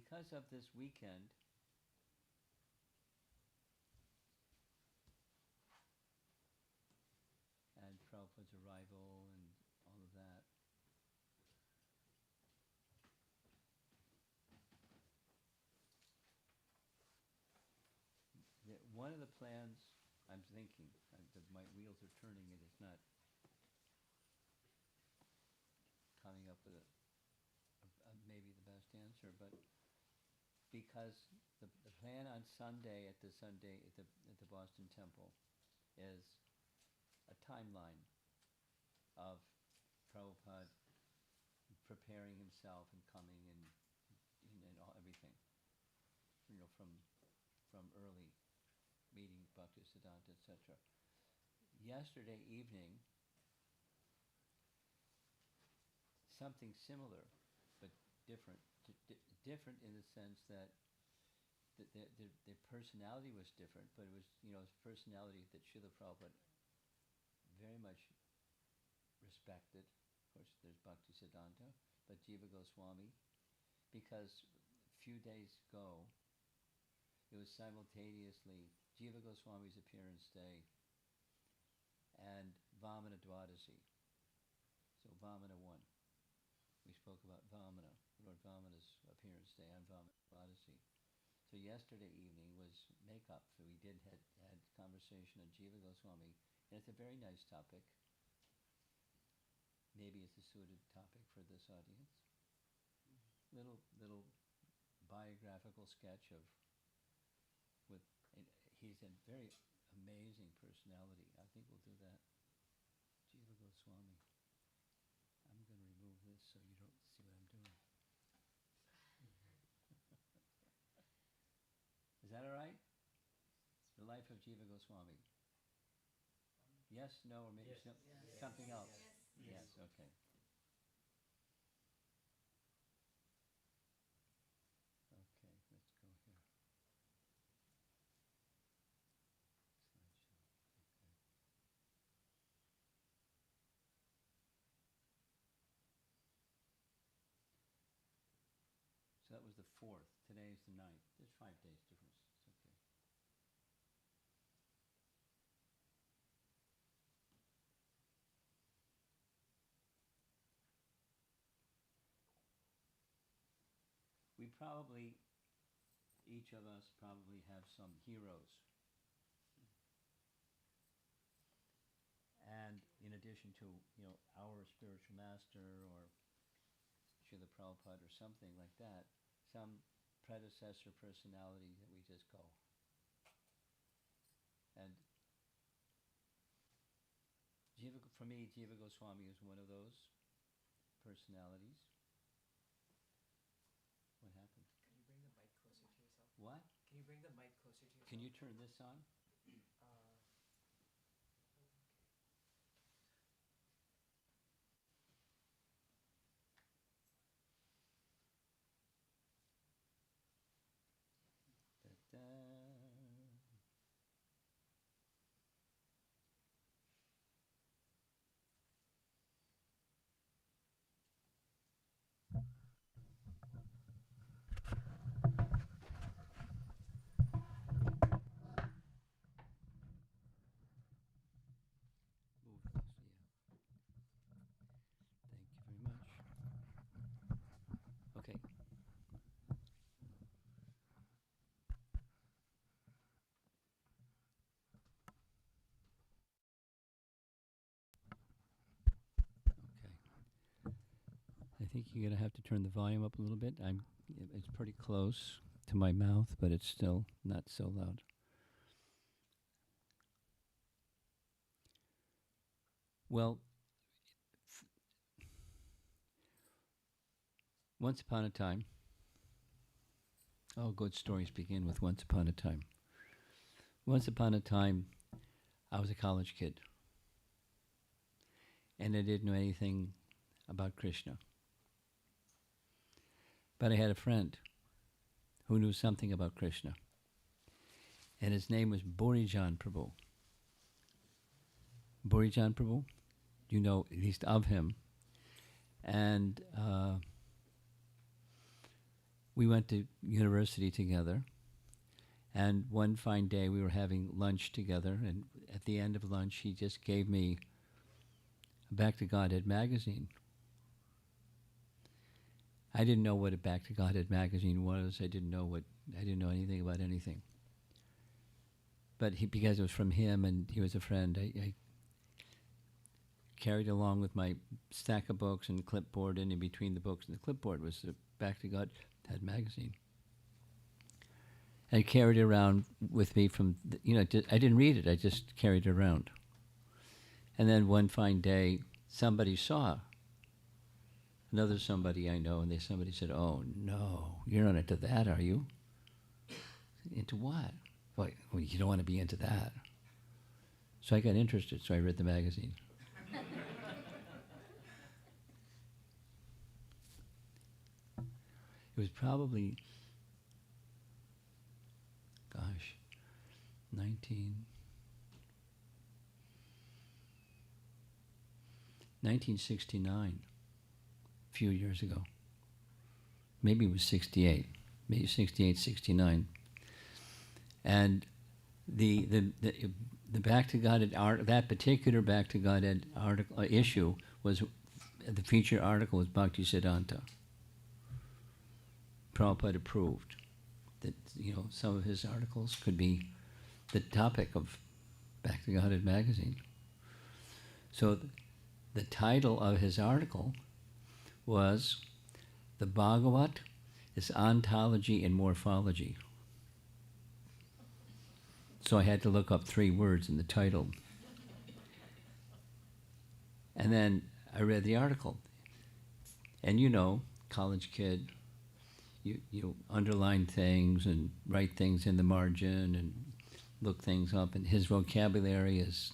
because of this weekend, and Prabhupada's arrival and all of that, one of the plans I'm thinking, my wheels are turning, it is not coming up with maybe the best answer, but because the plan on Sunday at the Boston Temple is a timeline of Prabhupada preparing himself and coming and everything, from early meeting Bhaktisiddhanta, etc. Yesterday evening, something similar, but different. Different in the sense that their personality was different, but it was, his personality that Srila Prabhupada very much respected. Of course, there's Bhaktisiddhanta, but Jiva Goswami, because a few days ago, it was simultaneously Jiva Goswami's appearance day and Vamana Dwadasi. So Vamana 1. We spoke about Vamana, Lord Vamana's appearance day on Vamana Dwadasi. So yesterday evening was make-up. So we had conversation on Jiva Goswami, and it's a very nice topic. Maybe it's a suited topic for this audience. Little biographical sketch of he's a very amazing personality. I think we'll do that. Jiva Goswami. I'm going to remove this so you don't see what I'm doing. Is that all right? The life of Jiva Goswami. Yes, no, or maybe something else. Yes, okay. Okay, let's go here. So that was the 4th. Today is the 9th. There's 5 days difference. It's okay. We probably, each of us probably have some heroes. And in addition to, our spiritual master or Srila Prabhupada or something like that, some predecessor personality that we just go. And for me, Jiva Goswami is one of those personalities. What happened? Can you bring the mic closer to yourself? What? Can you bring the mic closer to yourself? Can you turn this on? Da-da. Move this, yeah. Thank you very much. Okay. I think you're going to have to turn the volume up a little bit. It's pretty close to my mouth, but it's still not so loud. Well, once upon a time, all good stories begin with once upon a time. Once upon a time, I was a college kid, and I didn't know anything about Krishna. But I had a friend who knew something about Krishna, and his name was Burijan Prabhu. Burijan Prabhu, you know at least of him. And we went to university together, and one fine day we were having lunch together, and at the end of lunch he just gave me a Back to Godhead magazine. I didn't know what a Back to Godhead magazine was. I didn't know anything about anything. But because it was from him and he was a friend, I carried along with my stack of books and clipboard, and in between the books and the clipboard was the Back to Godhead magazine. I carried it around with me from, I didn't read it, I just carried it around. And then one fine day, somebody saw another somebody I know, and somebody said, "Oh no, you're not into that, are you?" Into what? Well, you don't want to be into that. So I got interested, so I read the magazine. It was probably, 1969, a few years ago. Maybe it was 68, maybe 68, 69. And the Back to Godhead that particular Back to Godhead article issue was, the feature article was Bhaktisiddhanta. Prabhupada approved that some of his articles could be the topic of Back to Godhead magazine. So the title of his article was "The Bhagavat is Ontology and Morphology." So I had to look up 3 words in the title. And then I read the article. And college kid, you underline things and write things in the margin and look things up, and his vocabulary is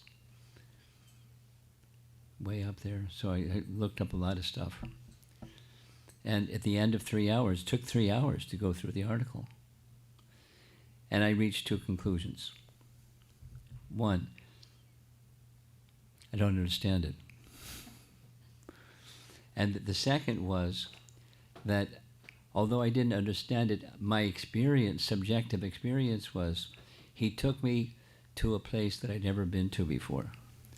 way up there. So I looked up a lot of stuff. And at the end of 3 hours, it took 3 hours to go through the article. And I reached 2 conclusions. One, I don't understand it. And the second was that although I didn't understand it, my experience, subjective experience, was he took me to a place that I'd never been to before,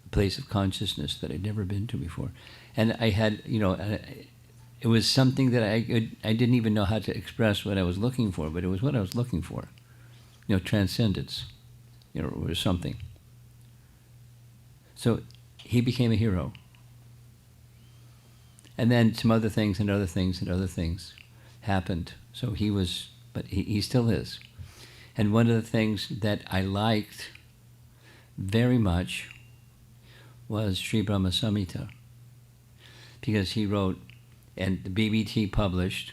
a place of consciousness that I'd never been to before. And I had, it was something that I didn't even know how to express what I was looking for, but it was what I was looking for. Transcendence, or something. So he became a hero. And then some other things and other things and other things happened. So he still is. And one of the things that I liked very much was Sri Brahma Samhita, because he wrote, and the BBT published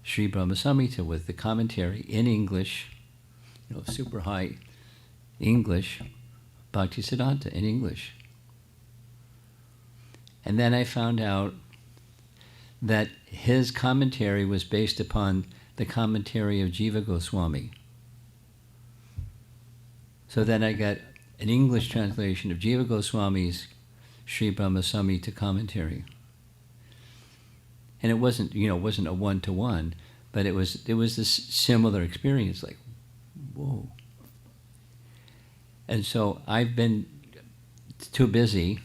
Sri Brahma Samhita with the commentary in English, super high English, Bhaktisiddhanta in English. And then I found out that his commentary was based upon the commentary of Jiva Goswami. So then I got an English translation of Jiva Goswami's Sri Brahma Samhita commentary. And it wasn't a one-to-one, but it was this similar experience, like, whoa. And so I've been too busy,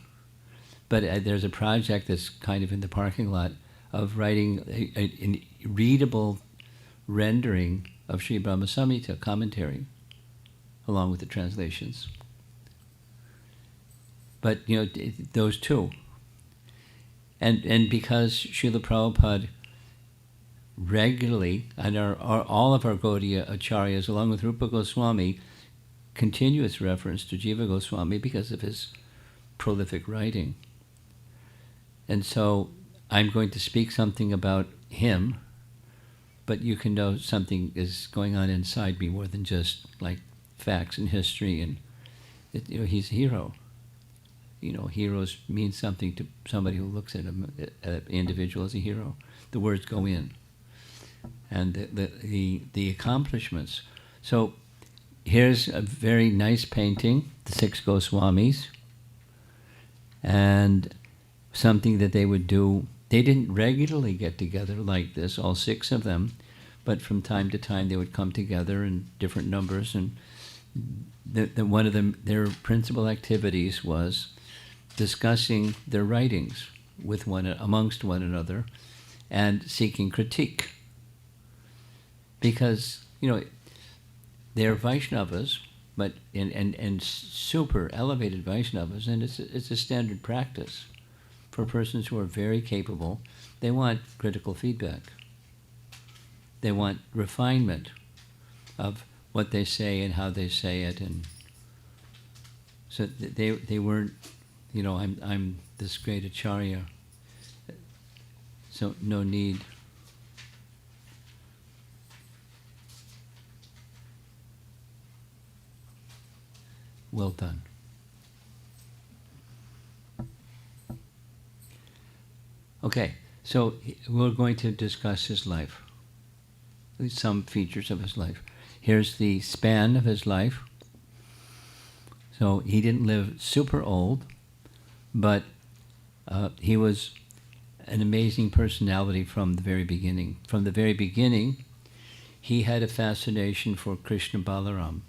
but there's a project that's kind of in the parking lot of writing a readable rendering of Sri Brahma Samhita commentary, along with the translations. But those two, and because Srila Prabhupada regularly, and all of our Gaudiya Acharyas, along with Rupa Goswami, continuous reference to Jiva Goswami because of his prolific writing. And so I'm going to speak something about him, but you can know something is going on inside me more than just like facts and history. And he's a hero. Heroes mean something to somebody who looks at an individual as a hero. The words go in, and the accomplishments. So here's a very nice painting, the 6 Goswamis, and something that they would do. They didn't regularly get together like this, all 6 of them, but from time to time they would come together in different numbers, and one of their principal activities was discussing their writings amongst one another and seeking critique. Because, they're Vaishnavas, but and super elevated Vaishnavas, and it's a standard practice for persons who are very capable. They want critical feedback. They want refinement of what they say and how they say it, and so they weren't, I'm this great acharya, so no need. Well done. Okay, so we're going to discuss his life, some features of his life. Here's the span of his life. So he didn't live super old, but he was an amazing personality from the very beginning. From the very beginning, he had a fascination for Krishna Balaram.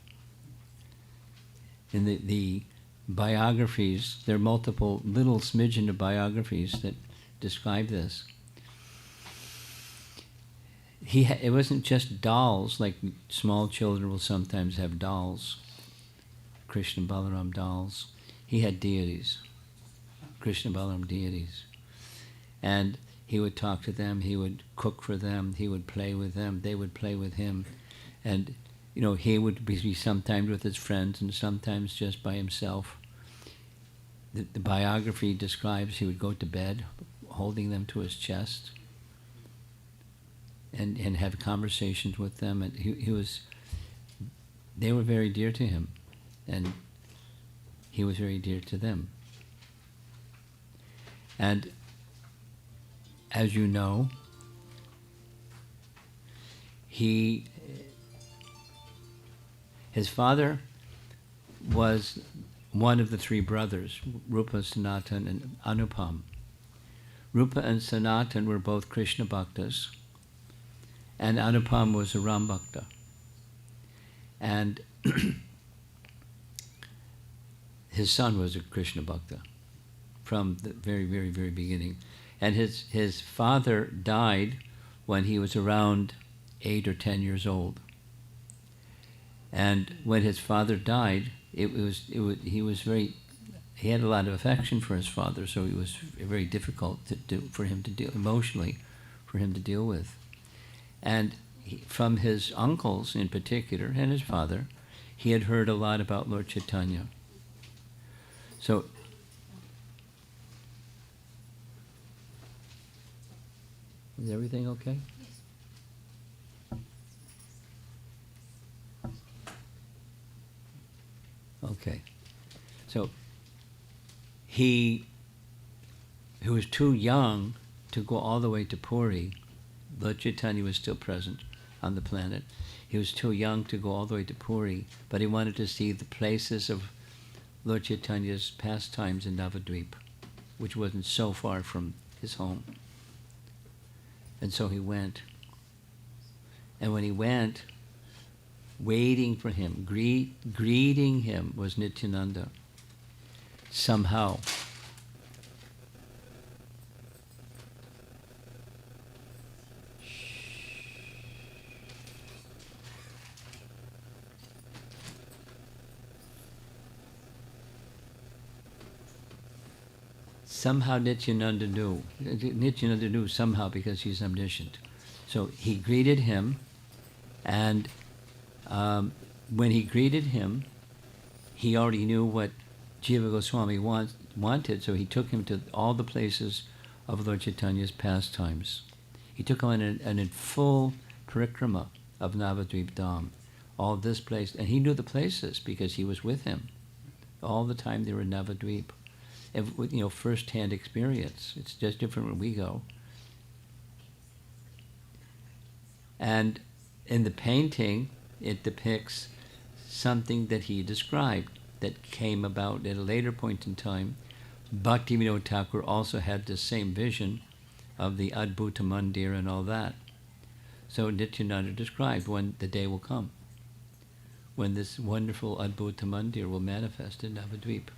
In the biographies, there are multiple little smidgen of biographies that describe this. It wasn't just dolls, like small children will sometimes have dolls, Krishna Balaram dolls. He had deities, Krishna Balaram deities. And he would talk to them, he would cook for them, he would play with them, they would play with him. And he would be sometimes with his friends and sometimes just by himself. The biography describes he would go to bed holding them to his chest and have conversations with them. And they were very dear to him, and he was very dear to them. And as you know, his father was one of the three brothers, Rupa, Sanatan, and Anupam. Rupa and Sanatan were both Krishna Bhaktas, and Anupam was a Ram Bhakta. And his son was a Krishna Bhakta from the very, very, very beginning. And his father died when he was around 8 or 10 years old. And when his father died, he had a lot of affection for his father, so it was very difficult for him to deal emotionally, for him to deal with. And from his uncles in particular, and his father, he had heard a lot about Lord Chaitanya. So is everything okay? Okay. So he was too young to go all the way to Puri. Lord Chaitanya was still present on the planet. He was too young to go all the way to Puri, but he wanted to see the places of Lord Chaitanya's pastimes in Navadvip, which wasn't so far from his home. And so he went. And when he went, waiting for him, greeting him was Nityananda. Somehow. Somehow Nityananda knew. Nityananda knew somehow because he's omniscient. So he greeted him, and when he greeted him, he already knew what Jiva Goswami wanted, so he took him to all the places of Lord Chaitanya's pastimes. He took him on a full parikrama of Navadvip Dham, all this place, and he knew the places because he was with him. All the time they were in Navadvip. And, first-hand experience. It's just different when we go. And in the painting, it depicts something that he described that came about at a later point in time. Bhaktivinoda Thakur also had the same vision of the Adbhuta Mandir and all that. So Nityananda described when the day will come, when this wonderful Adbhuta Mandir will manifest in Navadvip.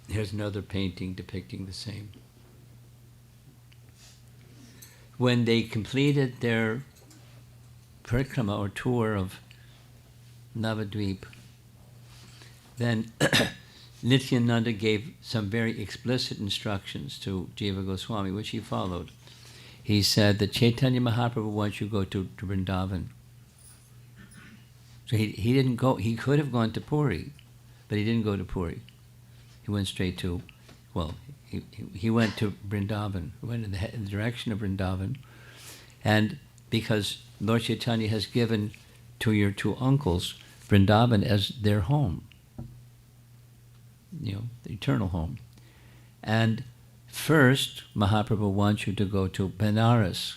Here's another painting depicting the same. When they completed their parikrama or tour of Navadvip, then Nityananda gave some very explicit instructions to Jiva Goswami, which he followed. He said that Chaitanya Mahaprabhu wants you to go to Vrndavan. So he didn't go. He could have gone to Puri, but he didn't go to Puri. He went straight to, he went to Vrndavan. He went in the direction of Vrndavan, and because Lord Chaitanya has given to your two uncles Vrndavan as their home, the eternal home, and first, Mahaprabhu wants you to go to Benares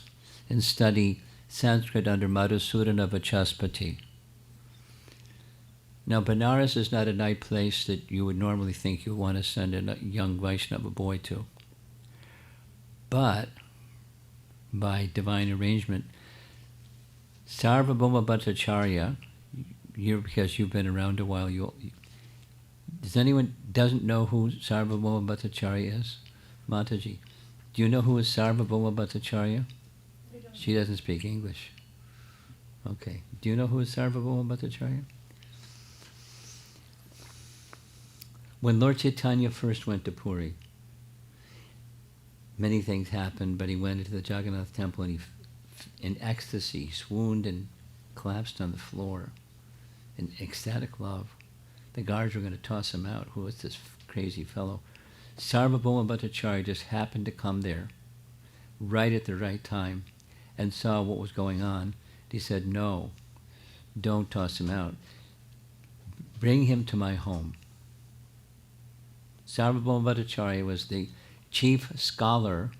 and study Sanskrit under Madhusudana Vachaspati. Now, Benares is not a nice place that you would normally think you want to send a young Vaishnava boy to. But, by divine arrangement, Sarvabhauma Bhattacharya, because you've been around a while, does anyone doesn't know who Sarvabhauma Bhattacharya is? Mataji, do you know who is Sarvabhauma Bhattacharya? She doesn't speak English. Okay. Do you know who is Sarvabhauma Bhattacharya? When Lord Chaitanya first went to Puri, many things happened, but he went into the Jagannath temple and he, in ecstasy, swooned and collapsed on the floor in ecstatic love. The guards were going to toss him out. Who is this crazy fellow? Sarvabhauma Bhattacharya just happened to come there right at the right time and saw what was going on. He said, no, don't toss him out. Bring him to my home. Sarvabhauma Bhattacharya was the chief scholar.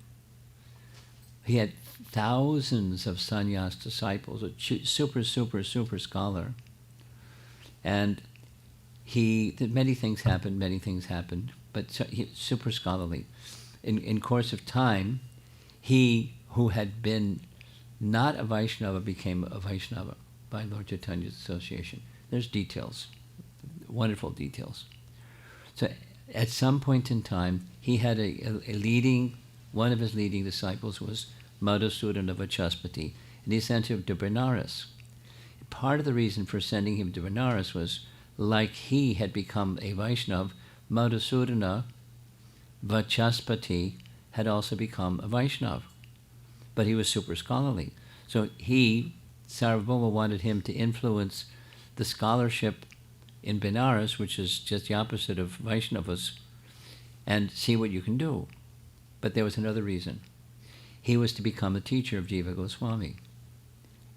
He had thousands of sannyas disciples, a super scholar. And many things happened, but super scholarly. In course of time, he who had been not a Vaishnava became a Vaishnava by Lord Chaitanya's association. There's details, wonderful details. So at some point in time, he had one of his leading disciples was Madhusudana Vachaspati, and he sent him to Benares. Part of the reason for sending him to Benares was, like he had become a Vaishnava, Madhusudana Vachaspati had also become a Vaishnava, but he was super scholarly. So Sarvabhauma wanted him to influence the scholarship in Benares, which is just the opposite of Vaishnavas, and see what you can do. But there was another reason. He was to become a teacher of Jiva Goswami,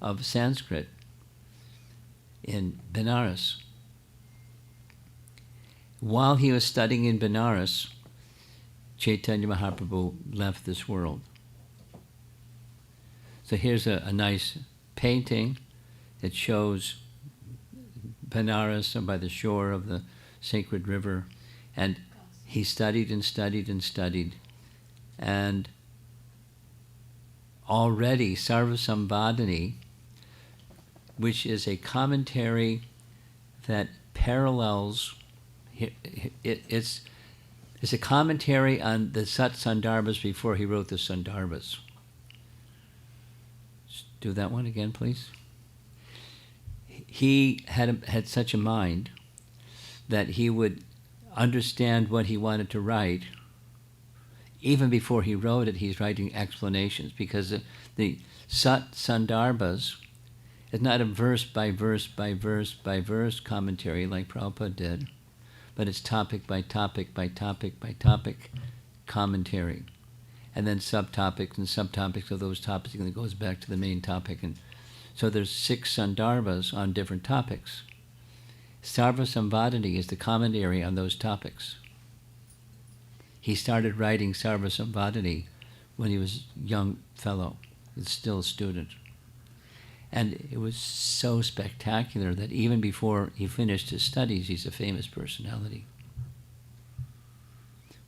of Sanskrit, in Benares. While he was studying in Benares, Chaitanya Mahaprabhu left this world. So here's a nice painting that shows Benares by the shore of the sacred river. And he studied and studied and studied. And already Sarvasamvadani, which is a commentary that parallels, it's a commentary on the Sat Sandarbhas before he wrote the Sandarbhas. Do that one again, please. He had such a mind that he would understand what he wanted to write. Even before he wrote it, he's writing explanations, because the Sat Sandarbhas is not a verse by verse by verse by verse commentary like Prabhupada did, but it's topic by topic by topic by topic commentary. And then subtopics and subtopics of those topics, and it goes back to the main topic. And so there's 6 Sandarbhas on different topics. Sarvasamvadani is the commentary on those topics. He started writing Sarvasamvadani when he was a young fellow. He's still a student. And it was so spectacular that even before he finished his studies, he's a famous personality.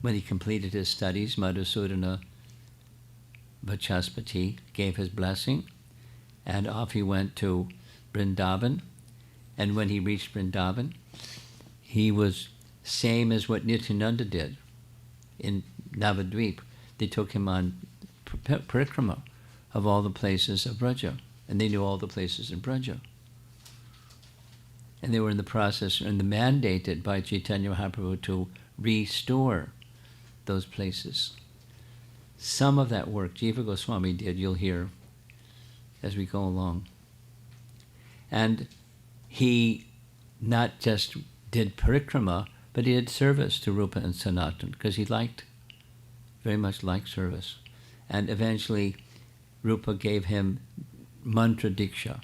When he completed his studies, Madhusudana Vachaspati gave his blessing, And off he went to Vrndavan. And when he reached Vrndavan, he was same as what Nityananda did in Navadvip. They took him on parikrama of all the places of Vraja. And they knew all the places in Vraja. And they were in the process and mandated by Chaitanya Mahaprabhu to restore those places. Some of that work Jiva Goswami did, you'll hear as we go along. And he not just did parikrama, but he did service to Rupa and Sanatan, because he very much liked service. And eventually Rupa gave him mantra diksha.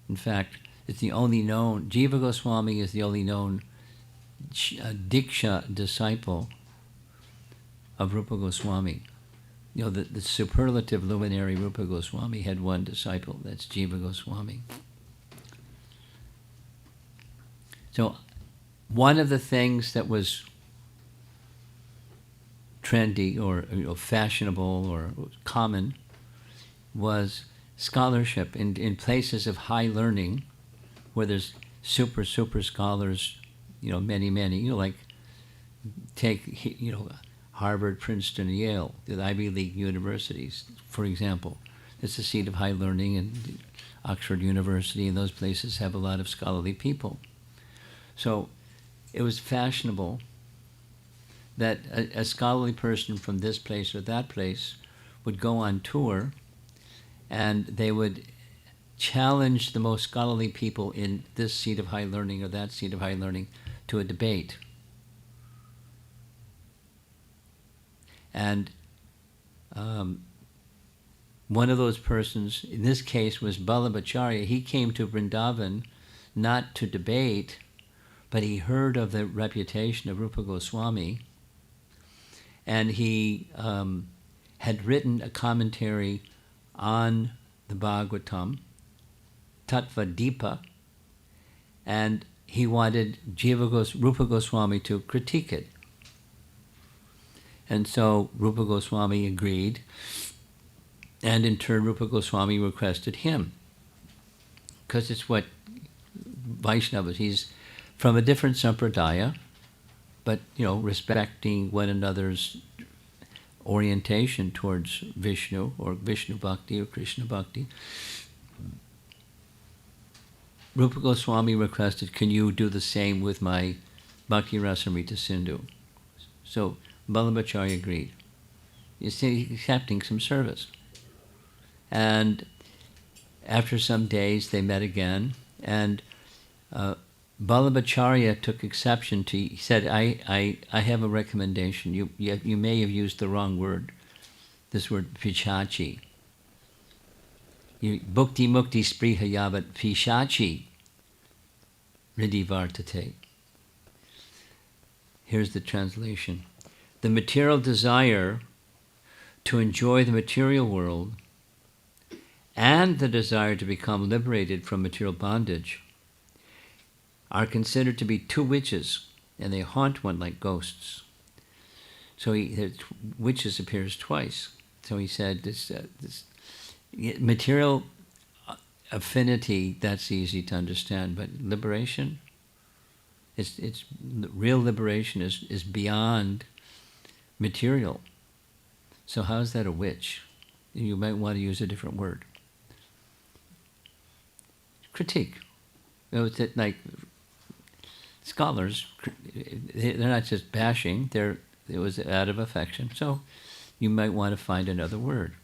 In fact, it's the only known, Jiva Goswami is the only known diksha disciple of Rupa Goswami. You know, the superlative luminary Rupa Goswami had one disciple, that's Jiva Goswami. So one of the things that was trendy or fashionable or common was scholarship in places of high learning where there's super scholars, many, like take, Harvard, Princeton, Yale, the Ivy League universities, for example. It's the seat of high learning, and Oxford University and those places have a lot of scholarly people. So it was fashionable that a scholarly person from this place or that place would go on tour, and they would challenge the most scholarly people in this seat of high learning or that seat of high learning to a debate. And one of those persons, in this case, was Vallabhacharya. He came to Vrndavan not to debate, but he heard of the reputation of Rupa Goswami, and he had written a commentary on the Bhagavatam, Tattva Deepa, and he wanted Rupa Goswami to critique it. And so Rupa Goswami agreed, and in turn Rupa Goswami requested him, because it's what Vaishnavas, he's from a different sampradaya, but respecting one another's orientation towards Vishnu or Vishnu Bhakti or Krishna Bhakti. Rupa Goswami requested, can you do the same with my Bhakti Rasamrita Sindhu? So Vallabhacharya agreed. You see, accepting some service. And after some days, they met again, and Vallabhacharya took exception to, he said, I have a recommendation. You may have used the wrong word, this word pichachi. Bhukti mukti spriha yavat pichachi riddhi vartate. Here's the translation. The material desire to enjoy the material world and the desire to become liberated from material bondage are considered to be two witches, and they haunt one like ghosts. So witches appears twice. So he said this material affinity, that's easy to understand, but liberation, it's real liberation is beyond material. So how is that a witch? You might want to use a different word. Critique. It's like scholars, they're not just bashing, it was out of affection. So you might want to find another word.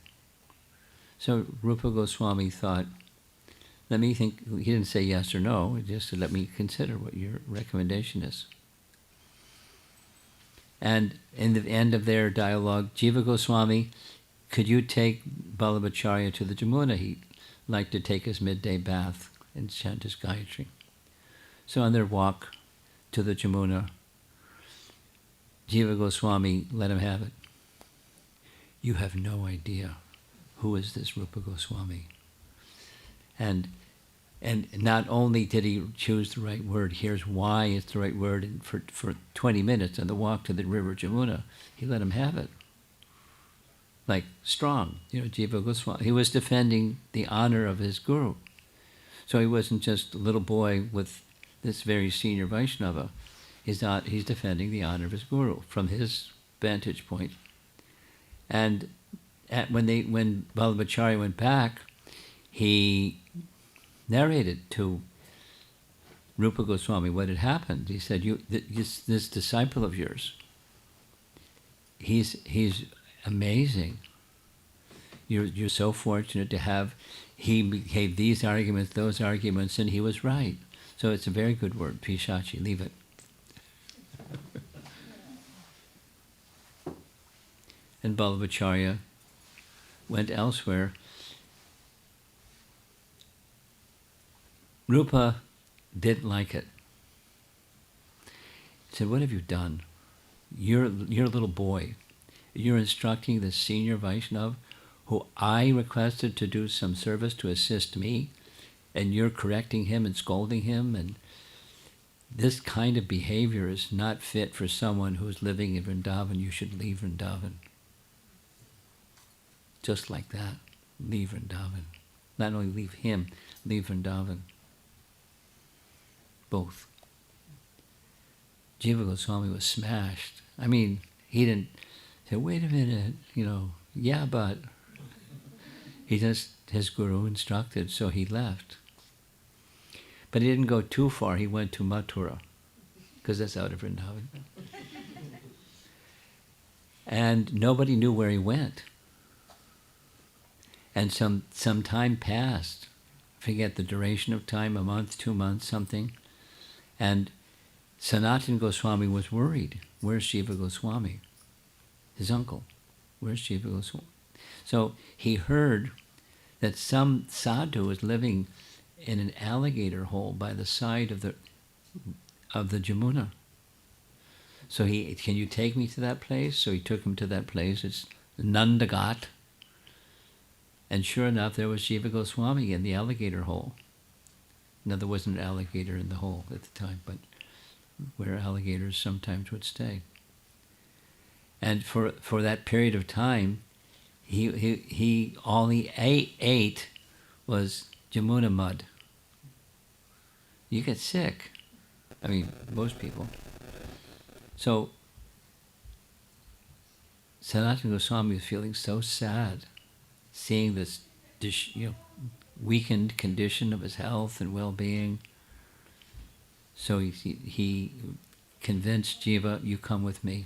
So Rupa Goswami thought, let me think, he didn't say yes or no, he just said, let me consider what your recommendation is. And in the end of their dialogue, Jiva Goswami, could you take Vallabhacharya to the Jamuna? He'd like to take his midday bath and chant his Gayatri. So on their walk to the Jamuna, Jiva Goswami let him have it. You have no idea who is this Rupa Goswami. And not only did he choose the right word, here's why it's the right word, and for 20 minutes on the walk to the river Jamuna, he let him have it. like strong. Jiva Goswami. He was defending the honor of his guru. So he wasn't just a little boy with this very senior Vaishnava. He's defending the honor of his guru from his vantage point. And when Vallabhacharya went back, he narrated to Rupa Goswami what had happened. He said, this disciple of yours, he's amazing. You're so fortunate to have. He gave these arguments, those arguments, and he was right. So it's a very good word, Pishachi. Leave it. And Vallabhacharya went elsewhere. Rupa didn't like it. He said, "What have you done? You're a little boy. You're instructing the senior Vaishnava who I requested to do some service to assist me, and you're correcting him and scolding him, and this kind of behavior is not fit for someone who's living in Vrndavan. You should leave Vrndavan." Just like that. Leave Vrndavan. Not only leave him, leave Vrndavan. Both. Jiva Goswami was smashed. I mean, he didn't say, "Wait a minute, yeah, but..." His guru instructed, so he left. But he didn't go too far. He went to Mathura, because that's out of Vrindavan. And nobody knew where he went. And some time passed. I forget the duration of time, a month, 2 months, something. And Sanatana Goswami was worried. Where's Jiva Goswami? His uncle. Where's Jiva Goswami? So he heard that some sadhu was living in an alligator hole by the side of the Jamuna. So can you take me to that place? So he took him to that place. It's Nandagat. And sure enough, there was Jiva Goswami in the alligator hole. Now, there wasn't an alligator in the hole at the time, but where alligators sometimes would stay. And for that period of time, he all he ate was Jamuna mud. You get sick. I mean, most people. So Sanatana Goswami was feeling so sad, seeing this weakened condition of his health and well-being. So he convinced Jiva, "You come with me."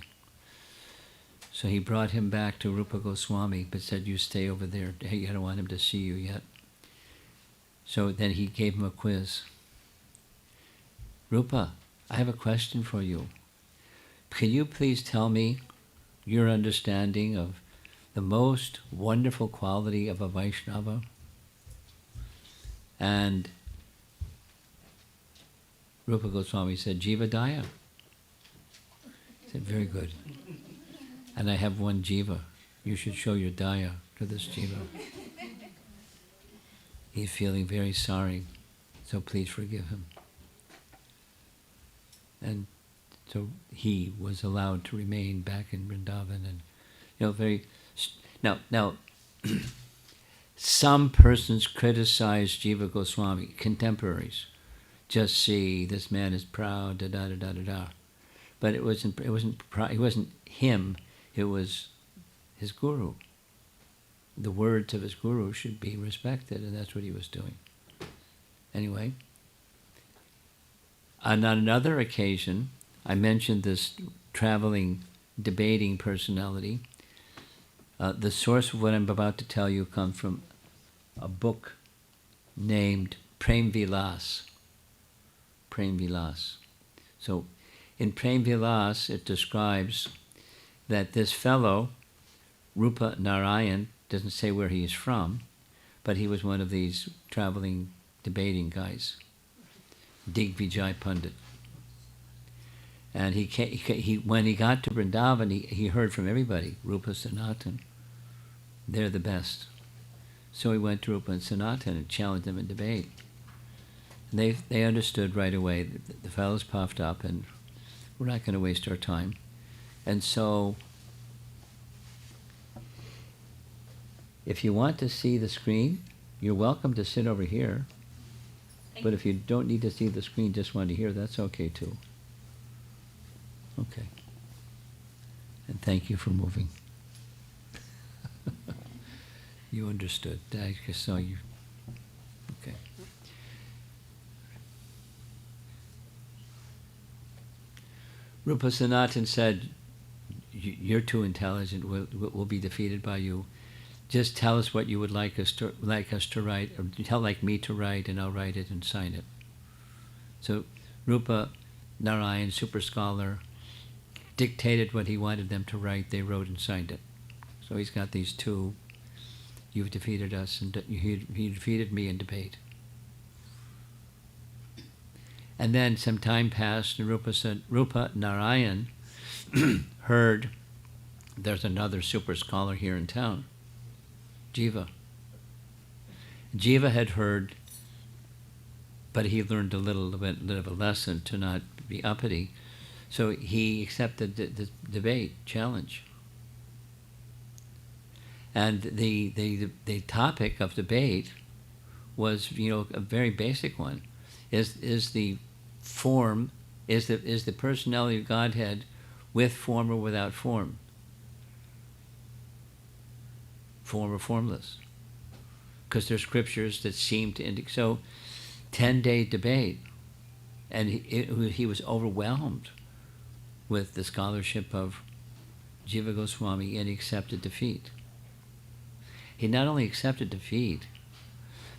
So he brought him back to Rupa Goswami, but said, "You stay over there. Hey, I don't want him to see you yet." So then he gave him a quiz. "Rupa, I have a question for you. Can you please tell me your understanding of the most wonderful quality of a Vaishnava?" And Rupa Goswami said, "Jiva Daya." He said, "Very good. And I have one Jiva. You should show your Daya to this Jiva. He's feeling very sorry, so please forgive him." And so he was allowed to remain back in Vrndavan, and now some persons criticize Jiva Goswami, contemporaries. Just see, this man is proud, da da da da da da. But it wasn't him. It was his guru. The words of his guru should be respected, and that's what he was doing. Anyway, on another occasion, I mentioned this traveling, debating personality. The source of what I'm about to tell you comes from a book named Prem Vilas. Prem Vilas. So in Prem Vilas, it describes that this fellow, Rupa Narayan, doesn't say where he is from, but he was one of these traveling, debating guys. Digvijay Pandit. And when he got to Vrindavan, he heard from everybody, Rupa, Sanatan, they're the best. So he went to Rupa and Sanatan and challenged them in debate. And they understood right away that the fellows puffed up and we're not going to waste our time. And so If you want to see the screen, you're welcome to sit over here. But if you don't need to see the screen, just want to hear, that's okay too. Okay. And thank you for moving. You understood. I just saw you. Okay. Rupa Sanatan said, "You're too intelligent. We'll be defeated by you. Just tell us what you would like us to write, or tell like me to write, and I'll write it and sign it." So Rupa Narayan, super scholar, dictated what he wanted them to write. They wrote and signed it. So he's got these two. You've defeated us, and he defeated me in debate. And then some time passed, and Rupa Narayan heard there's another super scholar here in town, Jiva. Jiva had heard, but he learned a little bit of a lesson to not be uppity. So he accepted the debate challenge. And the topic of debate was, a very basic one. Is the form, is the personality of Godhead with form or without form? Form or formless? Because there's scriptures that seem to indicate. So 10-day debate, and he was overwhelmed with the scholarship of Jiva Goswami, and he accepted defeat. He not only accepted defeat,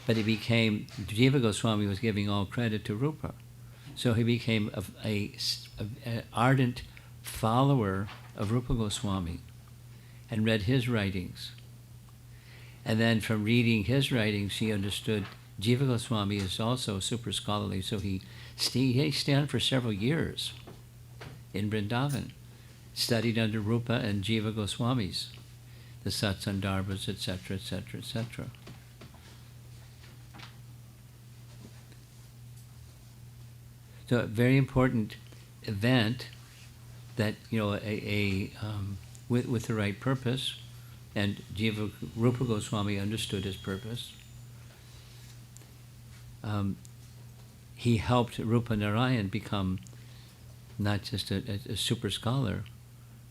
but Jiva Goswami was giving all credit to Rupa. So he became an ardent follower of Rupa Goswami and read his writings. And then from reading his writings, he understood Jiva Goswami is also super scholarly. So he stayed for several years in Vrndavan, studied under Rupa and Jiva Goswamis, the Satsandarbhas, etc., etc., etc. So a very important event that, with the right purpose, and Rupa Goswami understood his purpose. He helped Rupa Narayan become not just a super scholar,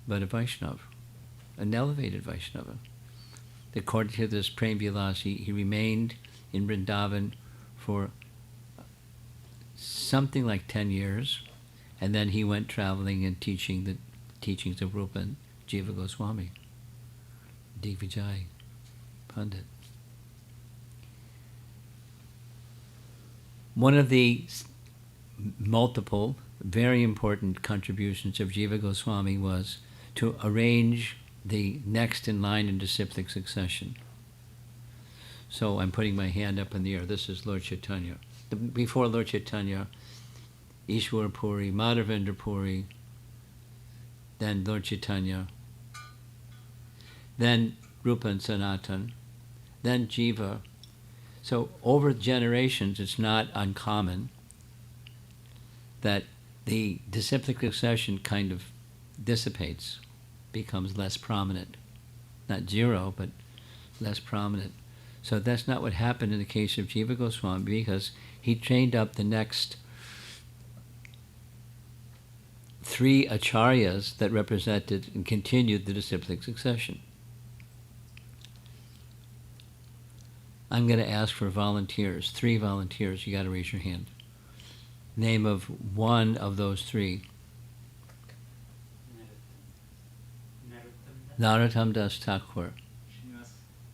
but a Vaishnava, an elevated Vaishnava. According to this Prem Vilas, he remained in Vrndavan for something like 10 years, and then he went traveling and teaching the teachings of Rupa and Jiva Goswami, Digvijay Pandit. One of the multiple, very important contributions of Jiva Goswami was to arrange the next in line in disciplic succession. So I'm putting my hand up in the air. This is Lord Chaitanya. Before Lord Chaitanya, Ishwar Puri, Madhavendra Puri, then Lord Chaitanya, then Rupa and Sanatan, then Jiva. So over generations, it's not uncommon that the disciplic succession kind of dissipates, becomes less prominent. Not zero, but less prominent. So that's not what happened in the case of Jiva Goswami, because he trained up the next 3 acharyas that represented and continued the disciplic succession. I'm going to ask for volunteers, 3 volunteers. You got to raise your hand. Name of one of those 3. Narottam Das Thakur,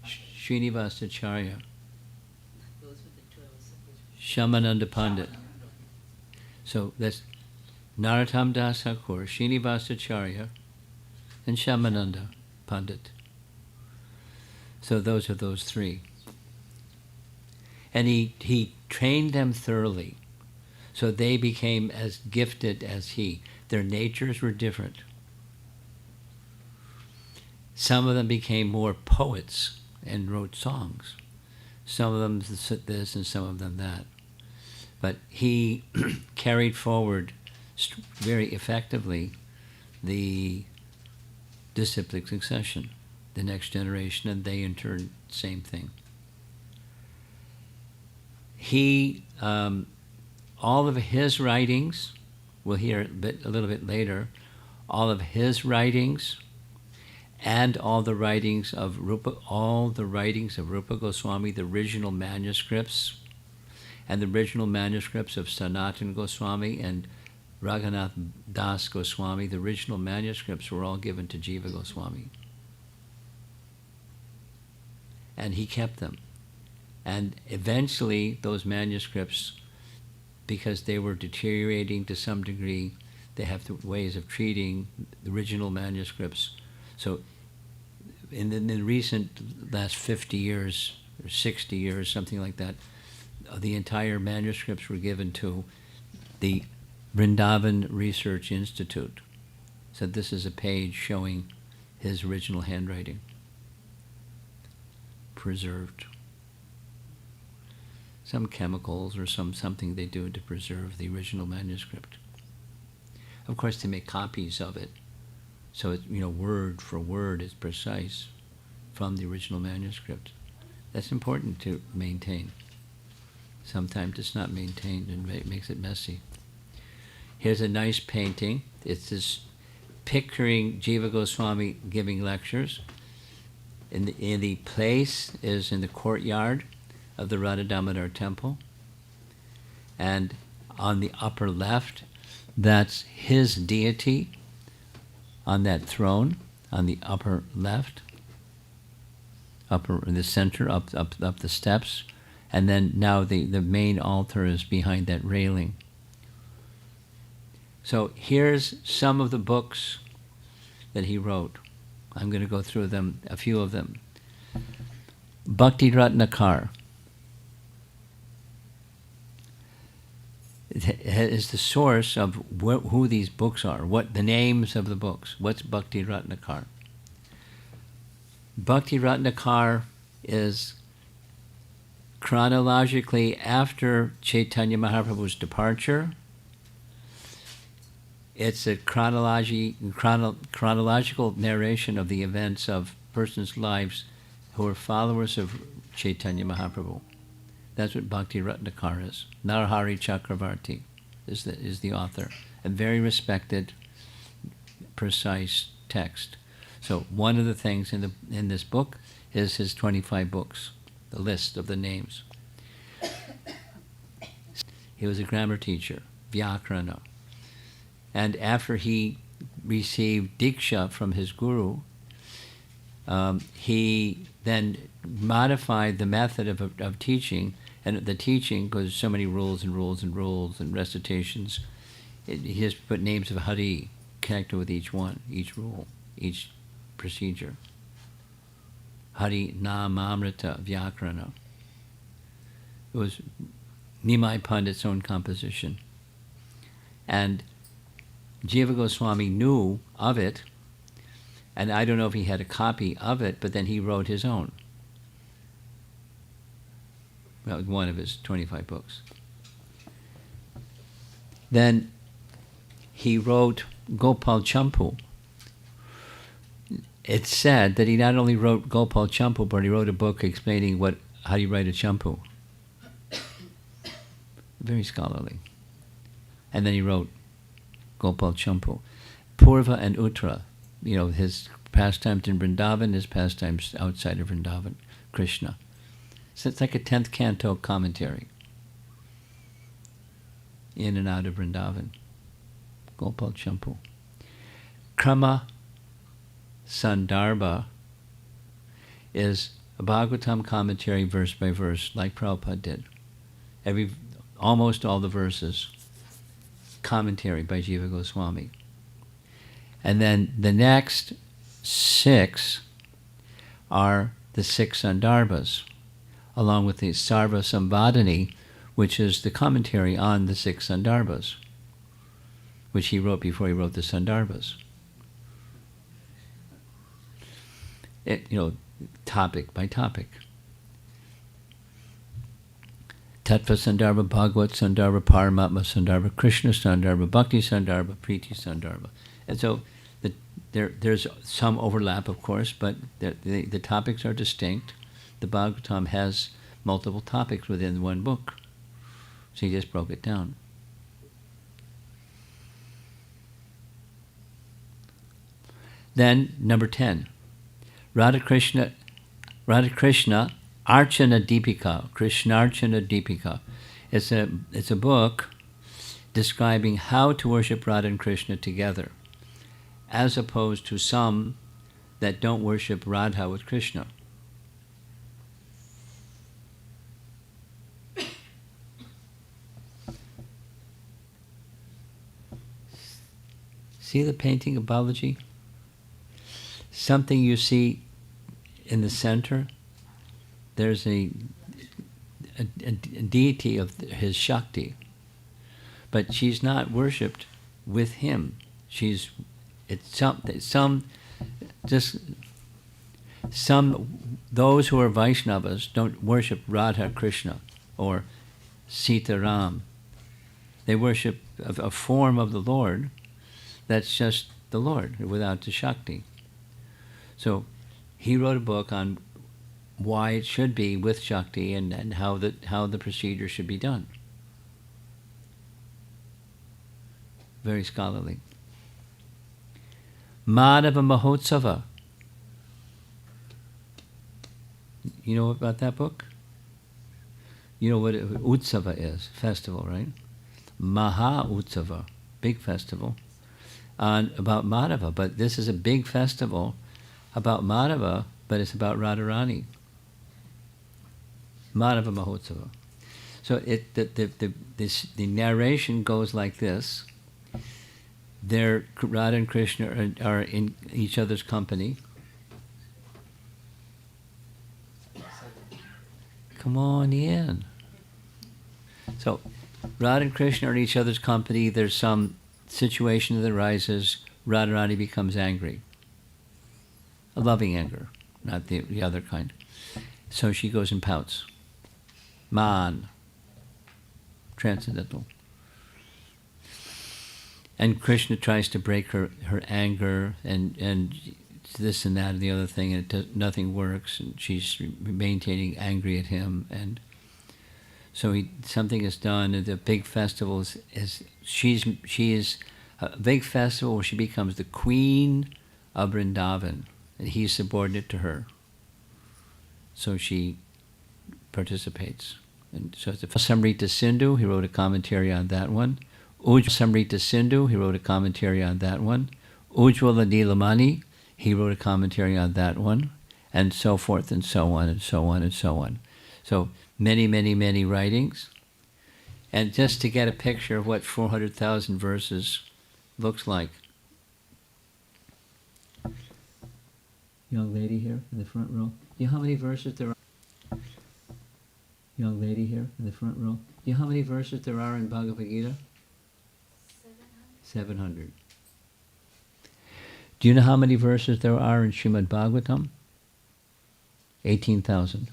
Srinivas Acharya, Shamananda Pandit. So that's Narottam Das Thakur, Srinivas Acharya, and Shamananda Pandit. So those are those 3. And he trained them thoroughly, so they became as gifted as he. Their natures were different. Some of them became more poets and wrote songs. Some of them this and some of them that. But he carried forward very effectively the disciplic succession, the next generation, and they in turn same thing. He, all of his writings, we'll hear a little bit later, all of his writings and all the writings of Rupa Goswami, the original manuscripts, and the original manuscripts of Sanatana Goswami and Raghunath Das Goswami, the original manuscripts were all given to Jiva Goswami. And he kept them. And eventually those manuscripts, because they were deteriorating to some degree, they have ways of treating the original manuscripts. So in the recent last 50 years or 60 years, something like that, the entire manuscripts were given to the Vrndavan Research Institute. So this is a page showing his original handwriting, preserved. Some chemicals or something they do to preserve the original manuscript. Of course, they make copies of it, so it, word for word is precise from the original manuscript. That's important to maintain. Sometimes it's not maintained and makes it messy. Here's a nice painting. It's this picturing Jiva Goswami giving lectures. In the place is in the courtyard of the Radha Damodar temple. And on the upper left, that's his deity on that throne, on the upper left, upper in the center, up the steps. And then now the main altar is behind that railing. So here's some of the books that he wrote. I'm going to go through them, a few of them. Bhakti Ratnakar is the source of who these books are, what the names of the books. What's Bhakti Ratnakar? Bhakti Ratnakar is chronologically after Chaitanya Mahaprabhu's departure. It's a chronological narration of the events of persons' lives who are followers of Chaitanya Mahaprabhu. That's what Bhakti Ratnakar is. Narhari Chakravarti is the author. A very respected, precise text. So one of the things in this book is his 25 books, the list of the names. He was a grammar teacher, Vyakarana. And after he received Diksha from his guru, he then modified the method of teaching. And the teaching, because so many rules and recitations, he has put names of Hari connected with each one, each rule, each procedure. Hari Namamrita Vyakarana. It was Nimai Pandit's own composition. And Jiva Goswami knew of it, and I don't know if he had a copy of it, but then he wrote his own. That was one of his 25 books. Then he wrote Gopal Champu. It's said that he not only wrote Gopal Champu, but he wrote a book explaining how do you write a champu. Very scholarly. And then he wrote Gopal Champu. Purva and Uttara, his pastimes in Vrndavan, his pastimes outside of Vrndavan, Krishna. So it's like a 10th canto commentary. In and out of Vrndavan. Gopal Champu. Krama Sandarbha is a Bhagavatam commentary verse by verse, like Prabhupada did. Almost all the verses, commentary by Jiva Goswami. And then the next 6 are the 6 Sandarbhas, along with the Sarva Samvadani, which is the commentary on the 6 Sandarbhas, which he wrote before he wrote the Sandarbhas. Topic by topic. Tattva Sandarbha, Bhagavad Sandarbha, Paramatma Sandarbha, Krishna Sandarbha, Bhakti Sandarbha, Priti Sandarbha. And so there's some overlap, of course, but the topics are distinct. the Bhagavatam has multiple topics within one book. So he just broke it down. Then, number 10, Radha Krishna Archana Deepika, Krishnarchana Deepika. It's a book describing how to worship Radha and Krishna together, as opposed to some that don't worship Radha with Krishna. See the painting of Balaji? Something you see in the center, there's a deity of his Shakti, but she's not worshipped with him. Those who are Vaishnavas don't worship Radha Krishna or Sita Ram. They worship a form of the Lord that's just the Lord without the Shakti. So he wrote a book on why it should be with Shakti and how the procedure should be done. Very scholarly. Madhava Mahotsava. You know about that book? You know what Utsava is, festival, right? Maha Utsava, big festival, about Madhava. But this is a big festival about Madhava, but it's about Radharani. Madhava Mahotsava. So the narration goes like this. Radha and Krishna are in each other's company. Come on in. So Radha and Krishna are in each other's company. There's some situation that arises. Radharani becomes angry. A loving anger, not the other kind. So she goes and pouts. Man. Transcendental. And Krishna tries to break her anger and this and that and the other thing, and nothing works, and she's maintaining angry at him, and so something is done. And the big festival she is a big festival where she becomes the queen of Vrndavan, and he's subordinate to her. So she participates, and so it's a Samrita Sindhu. He wrote a commentary on that one. Samrita Sindhu, he wrote a commentary on that one. Ujjwala Nilamani, he wrote a commentary on that one, and so forth and so on and so on and so on. So many, many, many writings. And just to get a picture of what 400,000 verses looks like. Young lady here in the front row. You know how many verses there are? Young lady here in the front row. You know how many verses there are in Bhagavad Gita? 700. Do you know how many verses there are in Srimad Bhagavatam? 18,000.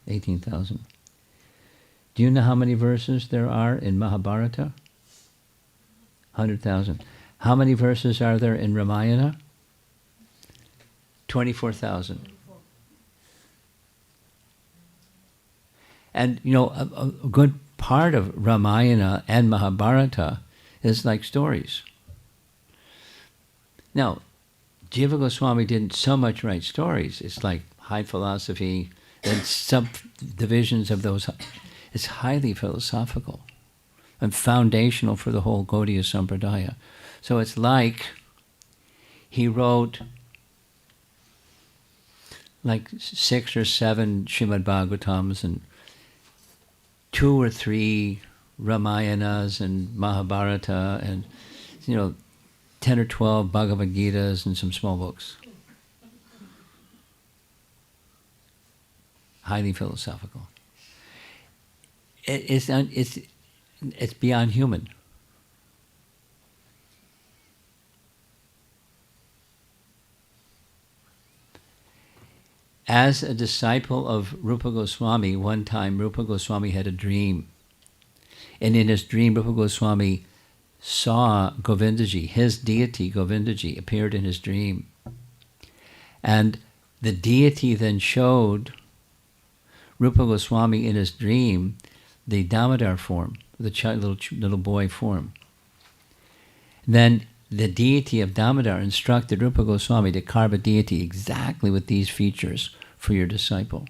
18,000. Do you know how many verses there are in Mahabharata? 100,000. How many verses are there in Ramayana? 24,000. And you know, a good part of Ramayana and Mahabharata is like stories. Now, Jiva Goswami didn't so much write stories. It's like high philosophy and subdivisions of those. It's highly philosophical and foundational for the whole Gaudiya Sampradaya. So it's like he wrote like 6 or 7 Srimad Bhagavatams and 2 or 3 Ramayanas and Mahabharata and, 10 or 12 Bhagavad Gitas and some small books. Highly philosophical. It's beyond human. As a disciple of Rupa Goswami, one time Rupa Goswami had a dream. And in his dream, Rupa Goswami saw Govindaji, his deity Govindaji, appeared in his dream. And the deity then showed Rupa Goswami in his dream the Damodar form, the little boy form. Then the deity of Damodar instructed Rupa Goswami to carve a deity exactly with these features for your disciple.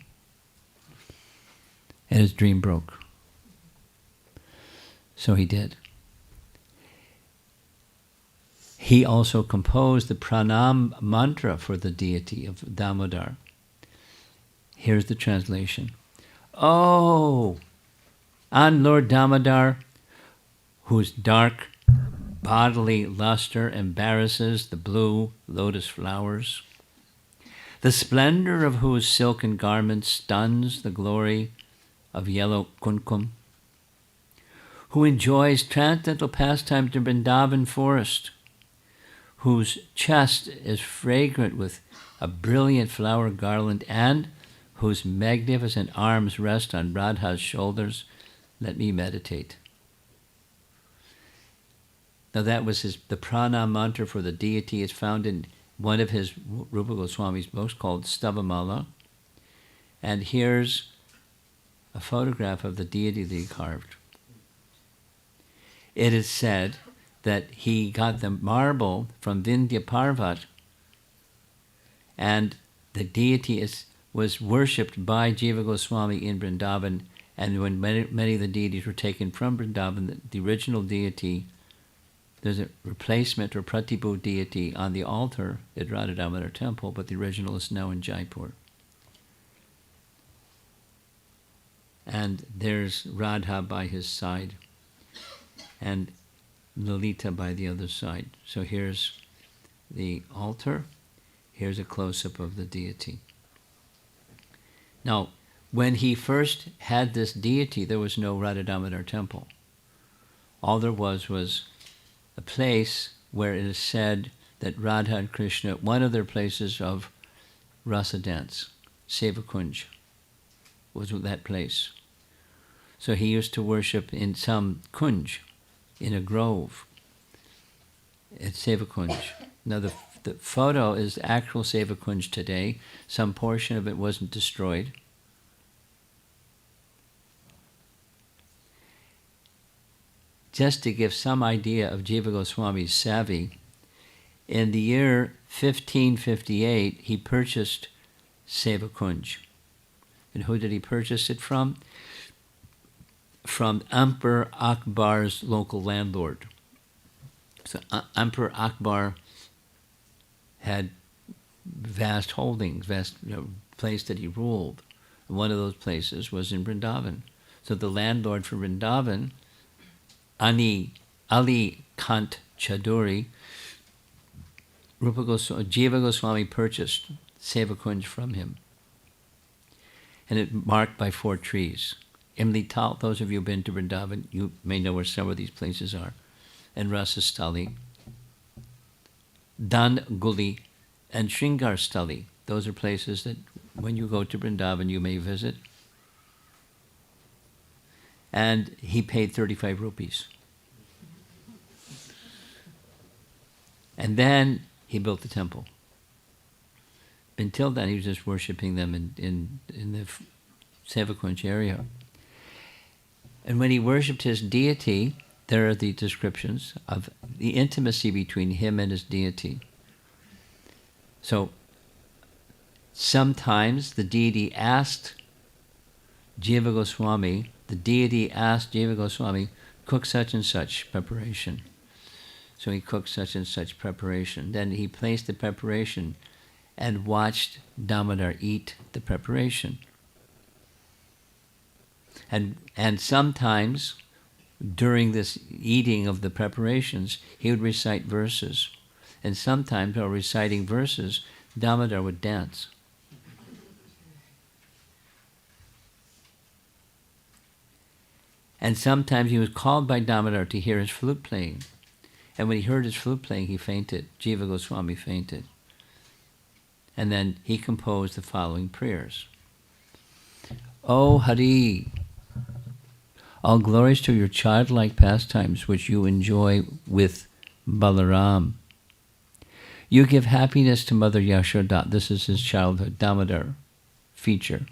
And his dream broke. So he did. He also composed the pranam mantra for the deity of Damodar. Here's the translation. Oh, on Lord Damodar, whose dark bodily luster embarrasses the blue lotus flowers, the splendor of whose silken garments stuns the glory of yellow kumkum, who enjoys transcendental pastimes in Vrndavan forest, whose chest is fragrant with a brilliant flower garland, and whose magnificent arms rest on Radha's shoulders, let me meditate. Now that was the pranam mantra for the deity. It's found in one of his Rupa Goswami's books called Stavamala. And here's a photograph of the deity that he carved. It is said that he got the marble from Vindhya Parvat, and the deity was worshipped by Jiva Goswami in Vrndavan, and when many of the deities were taken from Vrndavan, the original deity, there's a replacement or Pratibhu deity on the altar at Radha Damodar temple, but the original is now in Jaipur. And there's Radha by his side, and Lalita by the other side. So here's the altar, here's a close-up of the deity. Now, when he first had this deity, there was no Radha Damodar temple. All there was a place where it is said that Radha and Krishna, one of their places of rasa dance, Sevakunj, was that place. So he used to worship in some kunj, in a grove, at Sevakunj. Now the photo is actual Sevakunj today. Some portion of it wasn't destroyed. Just to give some idea of Jiva Goswami's savvy, in the year 1558, he purchased Sevakunj. And who did he purchase it from? From Emperor Akbar's local landlord. So Emperor Akbar had vast holdings, vast place that he ruled. And one of those places was in Vrndavan. So the landlord for Vrndavan, Ali Kant Chaduri, Jiva Goswami purchased Sevakunj from him. And it marked by 4 trees. Imli Tal, those of you who've been to Vrndavan, you may know where some of these places are. And Rasastali, Dan Guli, and Shringar Stali. Those are places that when you go to Vrndavan you may visit. And he paid 35 rupees. And then he built the temple. Until then he was just worshipping them in the Sevakunj area. And when he worshipped his deity, there are the descriptions of the intimacy between him and his deity. So sometimes the deity asked Jiva Goswami, cook such and such preparation. So he cooked such and such preparation. Then he placed the preparation and watched Damodar eat the preparation. And sometimes during this eating of the preparations, he would recite verses. And sometimes while reciting verses, Damodar would dance. And sometimes he was called by Damodar to hear his flute playing. And when he heard his flute playing, he fainted. Jiva Goswami fainted. And then he composed the following prayers. O Hari, all glories to your childlike pastimes which you enjoy with Balaram. You give happiness to Mother Yashoda. This is his childhood, Damodar feature.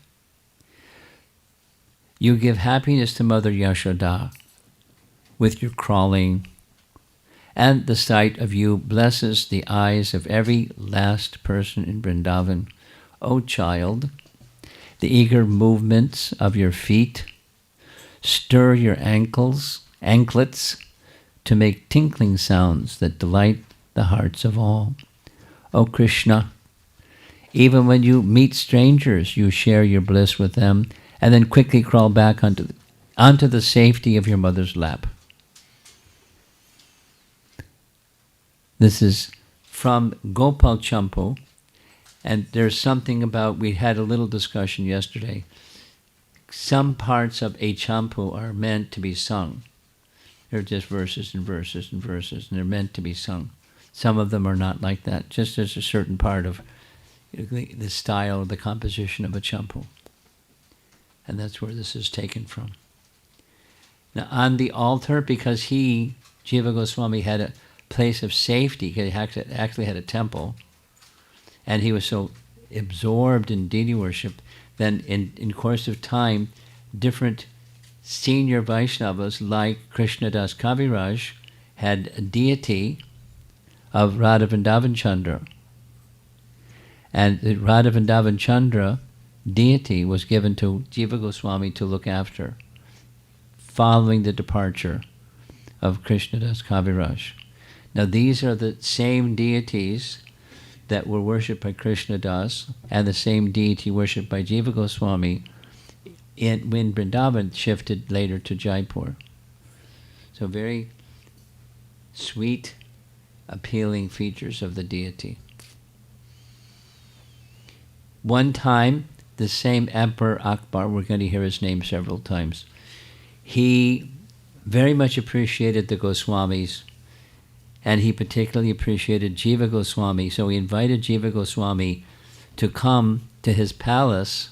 You give happiness to Mother Yashoda with your crawling, and the sight of you blesses the eyes of every last person in Vrndavan. O child, the eager movements of your feet stir your anklets to make tinkling sounds that delight the hearts of all. O Krishna, even when you meet strangers, you share your bliss with them and then quickly crawl back onto the safety of your mother's lap. This is from Gopal Champu, and there's something about, we had a little discussion yesterday. Some parts of a champu are meant to be sung. They're just verses and verses and verses, and they're meant to be sung. Some of them are not like that, just as a certain part of the style, the composition of a champu. And that's where this is taken from. Now on the altar, because Jiva Goswami had a place of safety, he actually had a temple, and he was so absorbed in deity worship, then in course of time, different senior Vaishnavas like Krishnadas Kaviraj had a deity of Radha Vrndavan Chandra. And the Radha Vrndavan Chandra deity was given to Jiva Goswami to look after, following the departure of Krishnadas Kaviraj. Now these are the same deities that were worshipped by Krishnadas, and the same deity worshipped by Jiva Goswami when Vrindavan shifted later to Jaipur. So very sweet, appealing features of the deity. One time, the same Emperor Akbar, we're going to hear his name several times, he very much appreciated the Goswamis, and he particularly appreciated Jiva Goswami, so he invited Jiva Goswami to come to his palace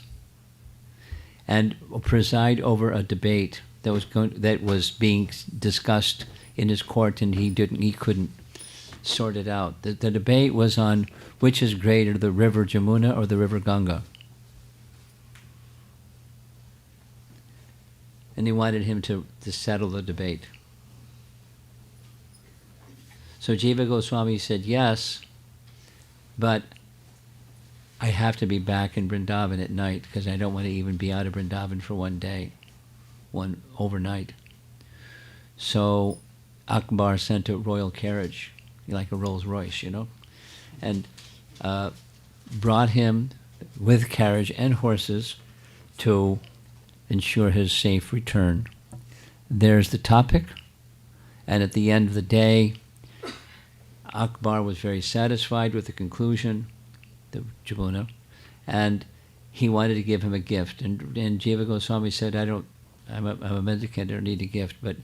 and preside over a debate that was being discussed in his court, and he couldn't sort it out. The debate was on which is greater, the river Jamuna or the river Ganga. And he wanted him to settle the debate. So Jiva Goswami said, yes, but I have to be back in Vrindavan at night because I don't want to even be out of Vrindavan for one day, one overnight. So Akbar sent a royal carriage, like a Rolls Royce, and brought him with carriage and horses to ensure his safe return. There's the topic, and at the end of the day, Akbar was very satisfied with the conclusion, the Jamuna, and he wanted to give him a gift. And Jiva Goswami said, I'm a mendicant, I don't need a gift, but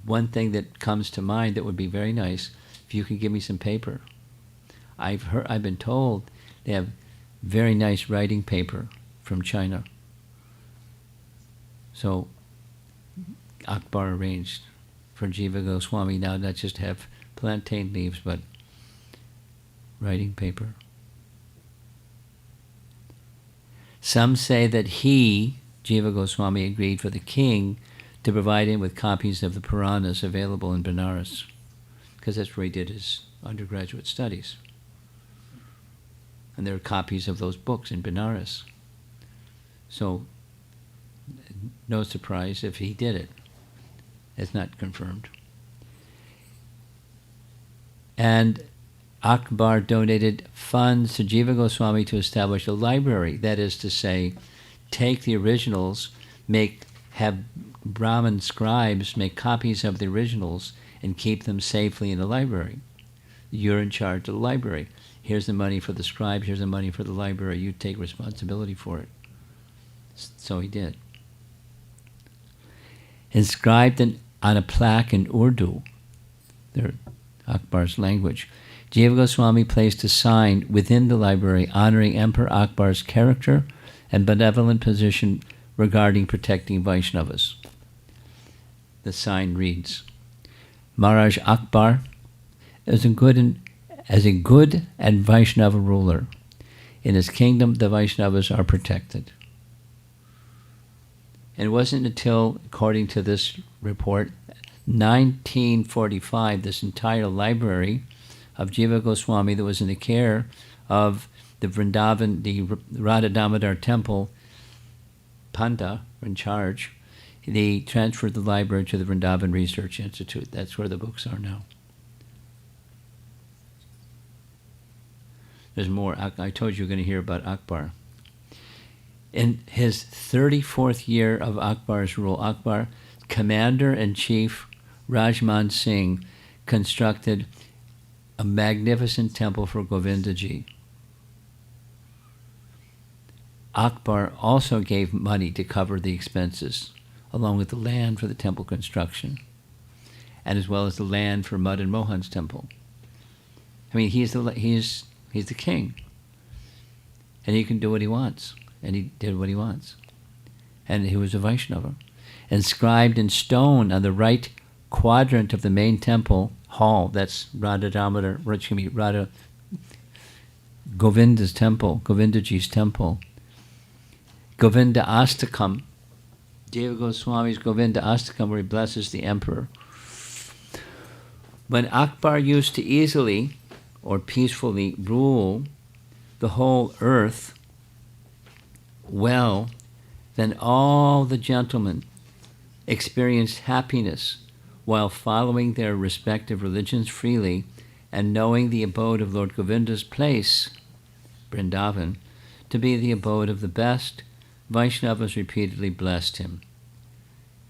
one thing that comes to mind that would be very nice, if you could give me some paper. I've been told they have very nice writing paper from China. So Akbar arranged for Jiva Goswami now not just have plantain leaves, but writing paper. Some say that Jiva Goswami, agreed for the king to provide him with copies of the Puranas available in Benares, because that's where he did his undergraduate studies. And there are copies of those books in Benares. So, no surprise if he did it. It's not confirmed. And Akbar donated funds to Jiva Goswami to establish a library. That is to say, take the originals, have Brahmin scribes make copies of the originals and keep them safely in the library. You're in charge of the library. Here's the money for the scribe, here's the money for the library. You take responsibility for it. So he did. Inscribed on a plaque in Urdu, Akbar's language, Jiva Goswami placed a sign within the library honoring Emperor Akbar's character and benevolent position regarding protecting Vaishnavas. The sign reads, Maharaj Akbar is a good and Vaishnava ruler. In his kingdom, the Vaishnavas are protected. And it wasn't until, according to this report, 1945, this entire library of Jiva Goswami that was in the care of the Vrndavan, the Radha Damodar temple, Panda, in charge, they transferred the library to the Vrndavan Research Institute. That's where the books are now. There's more. I told you you're going to hear about Akbar. In his 34th year of Akbar's rule, Akbar, Commander-in-Chief Rajman Singh, constructed a magnificent temple for Govindaji. Akbar also gave money to cover the expenses, along with the land for the temple construction, and as well as the land for Madan Mohan's temple. I mean, he's the king, and he can do what he wants, and he did what he wants. And he was a Vaishnava. Inscribed in stone on the right quadrant of the main temple hall, that's Radha Damodar, Radha Govinda's temple, Govindaji's temple, Govinda Astakam, Jiva Goswami's Govinda Astakam, where he blesses the emperor. When Akbar used to easily or peacefully rule the whole earth well, then all the gentlemen experienced happiness while following their respective religions freely and knowing the abode of Lord Govinda's place, Vrndavan, to be the abode of the best. Vaishnavas repeatedly blessed him.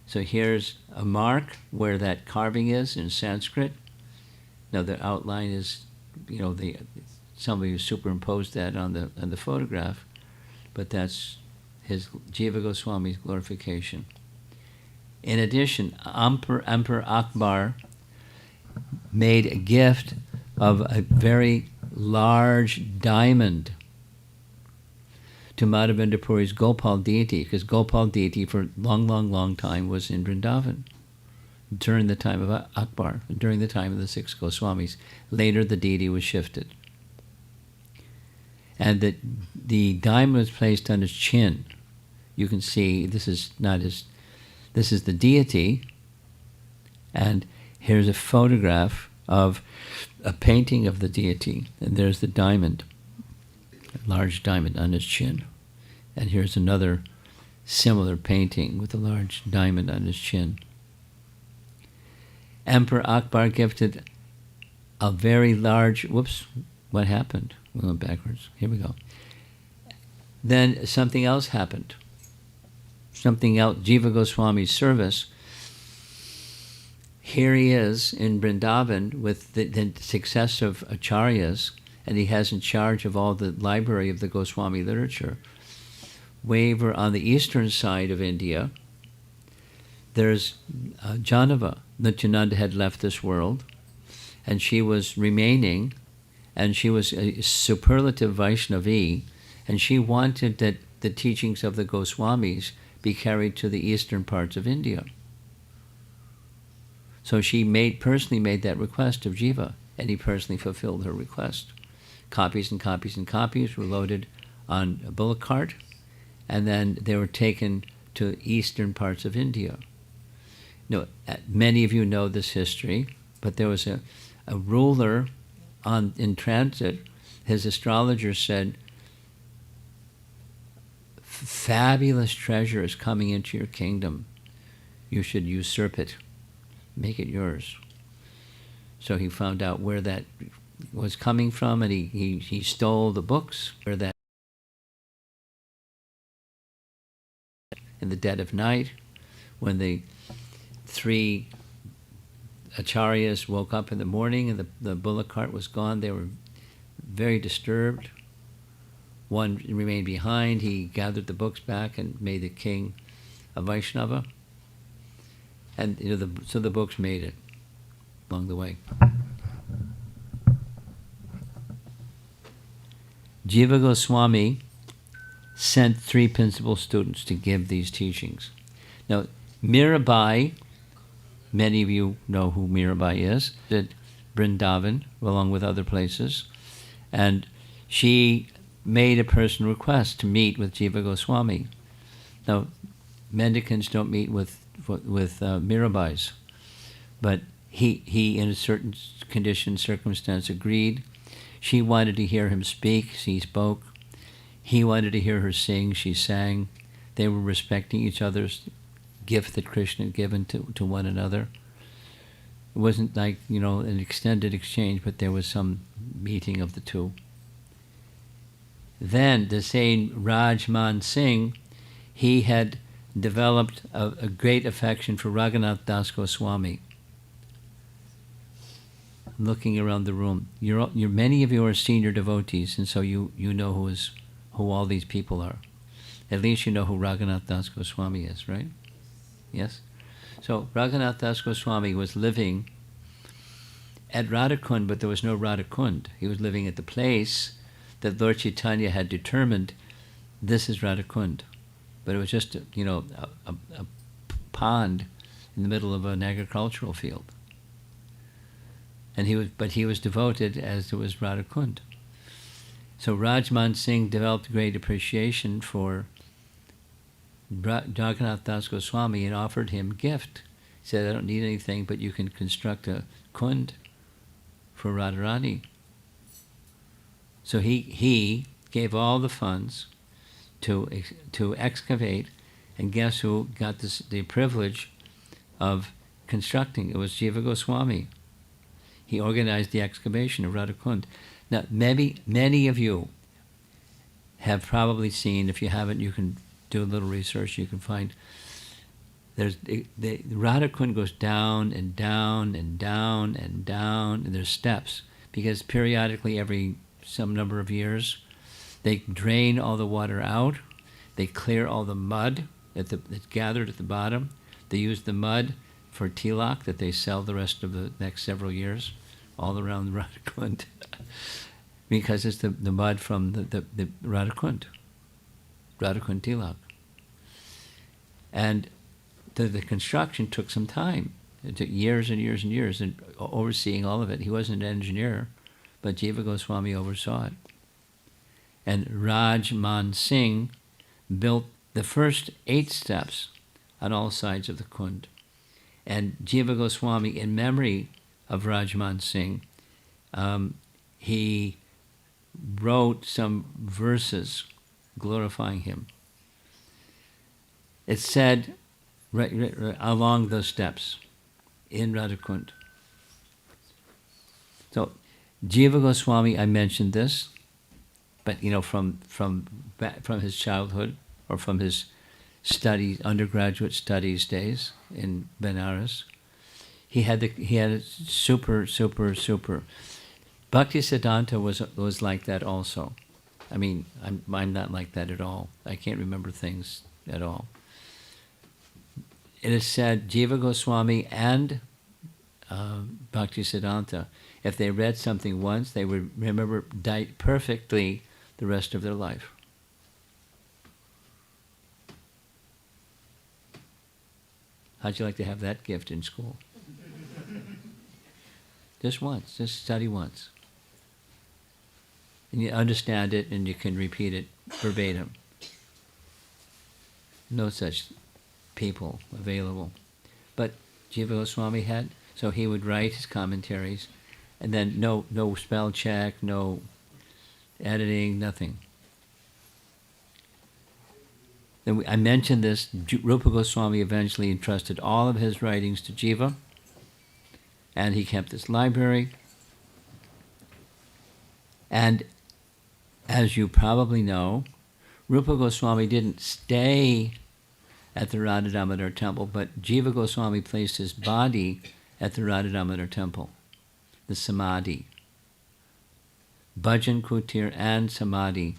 So here's a mark where that carving is in Sanskrit. Now the outline is, somebody who superimposed that on the photograph, but that's his Jiva Goswami's glorification. In addition, Emperor Akbar made a gift of a very large diamond to Madhavendra Puri's Gopal deity, because Gopal deity for a long time was in Vrndavan during the time of Akbar, during the time of the six Goswamis. Later the deity was shifted. And the diamond was placed on his chin. You can see this is the deity, and here's a photograph of a painting of the deity, and there's the diamond, a large diamond on his chin. And here's another similar painting with a large diamond on his chin. Emperor Akbar gifted a very large, what happened? We went backwards. Here we go. Then something else happened. Something else, Jiva Goswami's service. Here he is in Vrndavan with the successive acharyas, and he has in charge of all the library of the Goswami literature. Way over on the eastern side of India, there's Janava. Nityananda had left this world, and she was remaining, and she was a superlative Vaishnavi, and she wanted that the teachings of the Goswamis be carried to the eastern parts of India. So she personally made that request of Jiva, and he personally fulfilled her request. Copies and copies and copies were loaded on a bullock cart, and then they were taken to eastern parts of India. Many of you know this history, but there was a ruler in transit. His astrologer said, fabulous treasure is coming into your kingdom. You should usurp it. Make it yours. So he found out where that was coming from, and he stole the books where that in the dead of night, when the three acharyas woke up in the morning and the bullock cart was gone, they were very disturbed. One remained behind. He gathered the books back and made the king a Vaishnava. And so the books made it along the way. Jiva Goswami sent 3 principal students to give these teachings. Now, Mirabai, many of you know who Mirabai is, at Vrndavan, along with other places, and she made a personal request to meet with Jiva Goswami. Now, mendicants don't meet with Mirabais. But he, in a certain condition, circumstance, agreed. She wanted to hear him speak. He spoke. He wanted to hear her sing. She sang. They were respecting each other's gift that Krishna had given to one another. It wasn't like, an extended exchange, but there was some meeting of the two. Then the same Rajman Singh, he had developed a great affection for Raghunath Das Goswami. Looking around the room, many of you are senior devotees, and so you know who all these people are. At least you know who Raghunath Das Goswami is, right? Yes? So Raghunath Das Goswami was living at Radhakund, but there was no Radhakund. He was living at the place that Lord Chaitanya had determined, this is Radhakund. But it was just a pond in the middle of an agricultural field. And he was devoted as it was Radhakund. So Rajman Singh developed great appreciation for Raghunath Das Goswami and offered him a gift. He said, I don't need anything, but you can construct a kund for Radharani. So he gave all the funds to excavate, and guess who got the privilege of constructing? It was Jiva Goswami. He organized the excavation of Radhakund. Now, many of you have probably seen, if you haven't, you can do a little research, you can find, the Radhakund goes down and down and down and down, and there's steps, because periodically every some number of years, they drain all the water out, they clear all the mud that's gathered at the bottom, they use the mud for tilak that they sell the rest of the next several years, all around the Radhakund, because it's the mud from the Radhakund tilak. And the construction took some time. It took years and years and years, and overseeing all of it. He wasn't an engineer, but Jiva Goswami oversaw it. And Rajman Singh built the first 8 steps on all sides of the kund. And Jiva Goswami, in memory of Rajman Singh, he wrote some verses glorifying him. It said right along those steps in Radhakund. So Jiva Goswami, I mentioned this, but from his childhood or from his studies, undergraduate studies days in Benares, he had a super. Bhaktisiddhanta was like that also. I mean, I'm not like that at all. I can't remember things at all. It is said Jiva Goswami and Bhaktisiddhanta, if they read something once, they would remember perfectly the rest of their life. How'd you like to have that gift in school? Just once, just study once. And you understand it and you can repeat it verbatim. No such people available. But Jiva Goswami had, so he would write his commentaries, and then no spell check, no editing, nothing. Then I mentioned this, Rupa Goswami eventually entrusted all of his writings to Jiva, and he kept this library. And as you probably know, Rupa Goswami didn't stay at the Radha Damodar temple, but Jiva Goswami placed his body at the Radha Damodar temple, the Samadhi. Bhajan Kutir and Samadhi,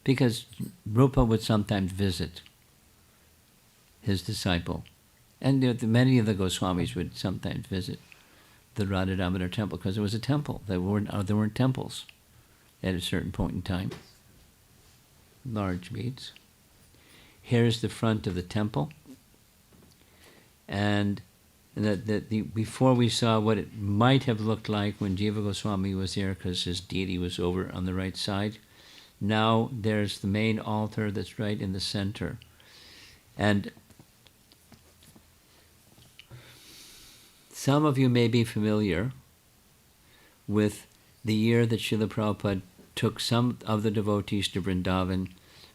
because Rupa would sometimes visit his disciple. And many of the Goswamis would sometimes visit the Radha Damodar temple because it was a temple. There weren't temples at a certain point in time. Large beads. Here's the front of the temple. And before we saw what it might have looked like when Jiva Goswami was there, because his deity was over on the right side. Now there's the main altar that's right in the center. And some of you may be familiar with the year that Srila Prabhupada took some of the devotees to Vrndavan,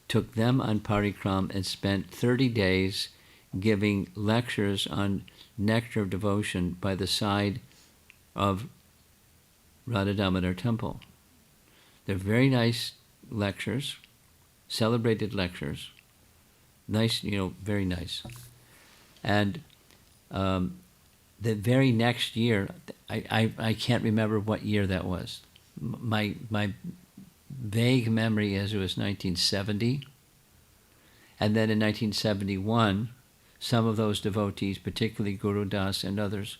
took them on parikram, and spent 30 days giving lectures on nectar of devotion by the side of Radha Damodar temple. They're very nice lectures, celebrated lectures, nice, very nice. And the very next year, I can't remember what year that was. My vague memory is it was 1970. And then in 1971, some of those devotees, particularly Guru Das and others,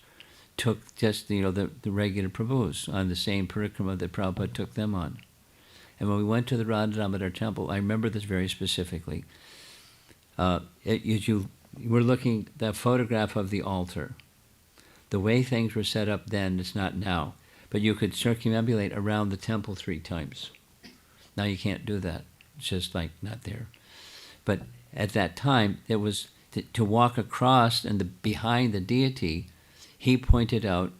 took just the regular Prabhus on the same parikrama that Prabhupada took them on. And when we went to the Radha Damodar temple, I remember this very specifically. You were looking at the photograph of the altar. The way things were set up then, it's not now, but you could circumambulate around the temple 3 times. Now you can't do that. It's just like not there. But at that time, it was to walk across and behind the deity. He pointed out,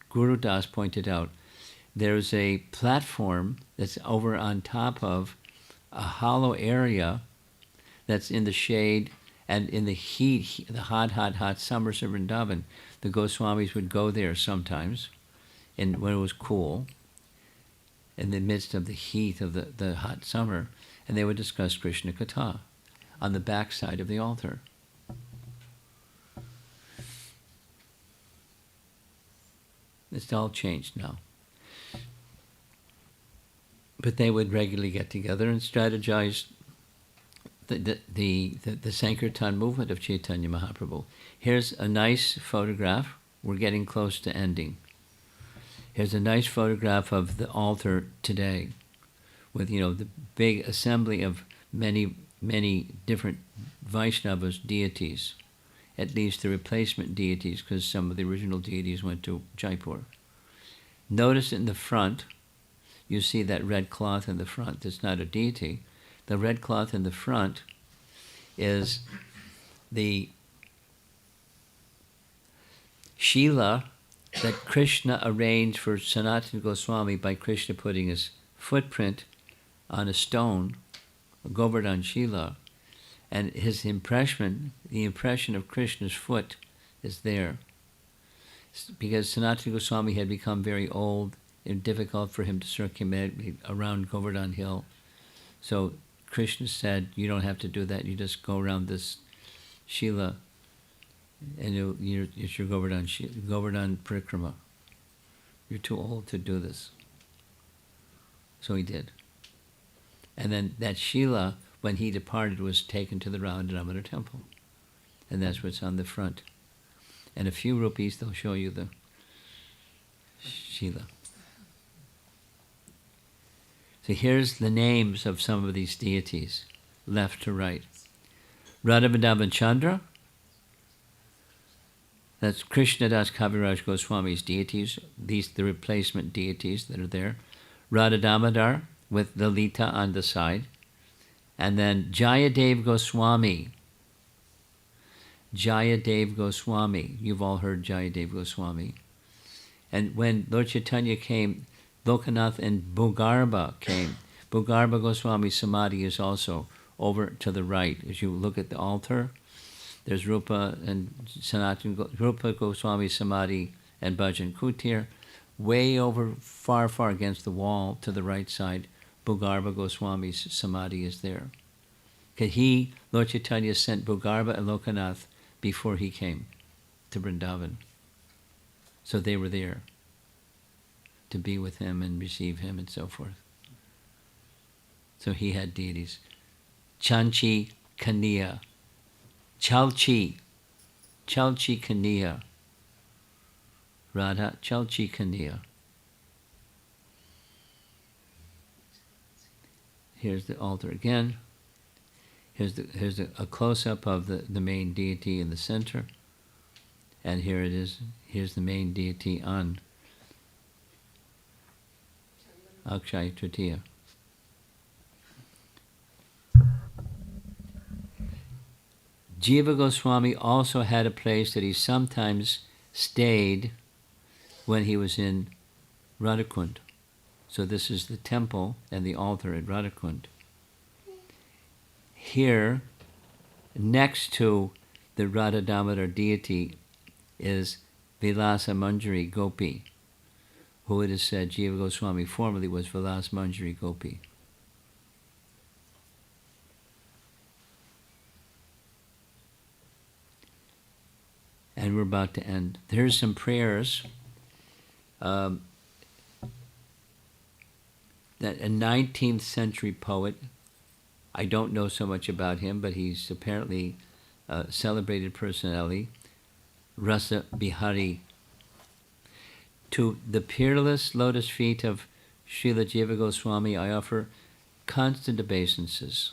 Guru Das pointed out, there's a platform that's over on top of a hollow area that's in the shade, and in the heat, the hot summers of Vrndavan, the Goswamis would go there sometimes, and when it was cool, in the midst of the heat of the hot summer, and they would discuss Krishna Katha on the back side of the altar. It's all changed now. But they would regularly get together and strategize the Sankirtan movement of Chaitanya Mahaprabhu. Here's a nice photograph. We're getting close to ending. Here's a nice photograph of the altar today with, the big assembly of many, many different Vaishnavas, deities, at least the replacement deities, because some of the original deities went to Jaipur. Notice in the front, you see that red cloth in the front. It's not a deity. The red cloth in the front is the Shila that Krishna arranged for Sanatana Goswami by Krishna putting his footprint on a stone, a Govardhan Shila, and his impression, the impression of Krishna's foot is there. Because Sanatana Goswami had become very old and difficult for him to circumambulate around Govardhan Hill. So Krishna said, you don't have to do that, you just go around this Shila and it's your Govardhan Parikrama. You're too old to do this. So he did. And then that Shila, when he departed, was taken to the Radha Damodar temple. And that's what's on the front. And a few rupees, they'll show you the Shila. So here's the names of some of these deities, left to right. Radha Vrndavan Chandra, that's Krishnadas Kaviraj Goswami's deities, these the replacement deities that are there. Radha Damodar with the Lita on the side. And then Jayadev Goswami. Jayadev Goswami. You've all heard Jayadev Goswami. And when Lord Chaitanya came, Lokanath and Bhugarbha came. Bhugarbha Goswami Samadhi is also over to the right. As you look at the altar, there's Rupa and Rupa Goswami Samadhi and Bhajan Kutir. Way over, far against the wall to the right side, Bhugarbha Goswami's Samadhi is there. Because Lord Chaitanya sent Bhugarbha and Lokanath before he came to Vrndavan. So they were there to be with him and receive him and so forth. So he had deities. Chanchi Kaniya. Chalchi Kaniya. Radha Chalchi Kaniya. Here's the altar again. Here's a close-up of the main deity in the center. And here it is. Here's the main deity on Akshaya Tritiya. Jiva Goswami also had a place that he sometimes stayed when he was in Radhakund. So this is the temple and the altar at Radhakund. Here, next to the Radha Damodar deity, is Vilasa Manjari Gopi, who it is said Jiva Goswami formerly was Vilasa Manjari Gopi. And we're about to end. Here's some prayers that a 19th century poet, I don't know so much about him, but he's apparently a celebrated personality, Rasa Bihari. To the peerless lotus feet of Srila Jiva Goswami, I offer constant obeisances.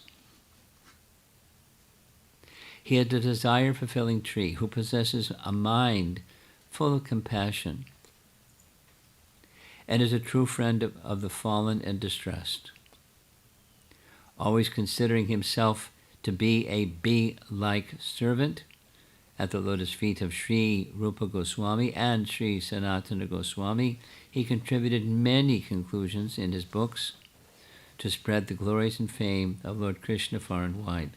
He is a desire-fulfilling tree who possesses a mind full of compassion and is a true friend of the fallen and distressed, always considering himself to be a bee-like servant at the lotus feet of Sri Rupa Goswami and Sri Sanatana Goswami. He contributed many conclusions in his books to spread the glories and fame of Lord Krishna far and wide.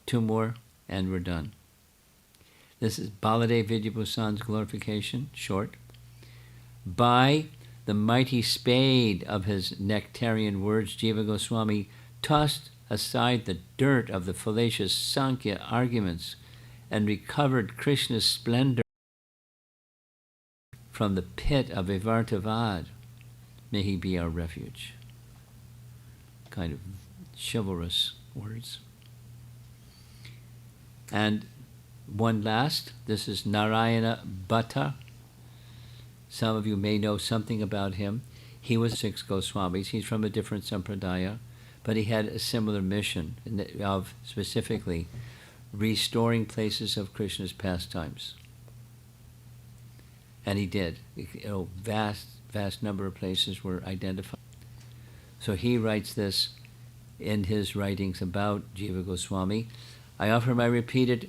Two more, and we're done. This is Baladev Vidyabhusan's glorification, short. By the mighty spade of his nectarian words, Jiva Goswami tossed aside the dirt of the fallacious Sankhya arguments and recovered Krishna's splendor from the pit of Vivartavad. May he be our refuge. Kind of chivalrous words. And one last, this is Narayana Bhatta. Some of you may know something about him. He was 6 Goswamis. He's from a different sampradaya, but he had a similar mission of specifically restoring places of Krishna's pastimes. And he did. Vast number of places were identified. So he writes this in his writings about Jiva Goswami. I offer my repeated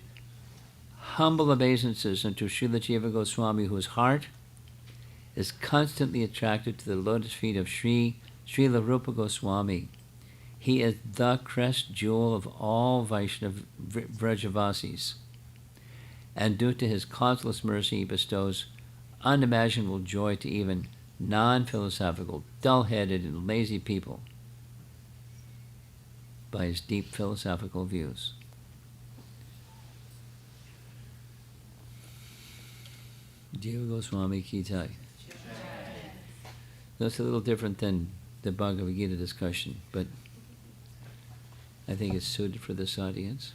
humble obeisances unto Srila Jiva Goswami, whose heart is constantly attracted to the lotus feet of Srila Rupa Goswami. He is the crest jewel of all Vaishnava Vrajavasis. And due to his causeless mercy, he bestows unimaginable joy to even non-philosophical, dull-headed, and lazy people by his deep philosophical views. Jiva Goswami Ki Jai. That's a little different than the Bhagavad Gita discussion, but I think it's suited for this audience.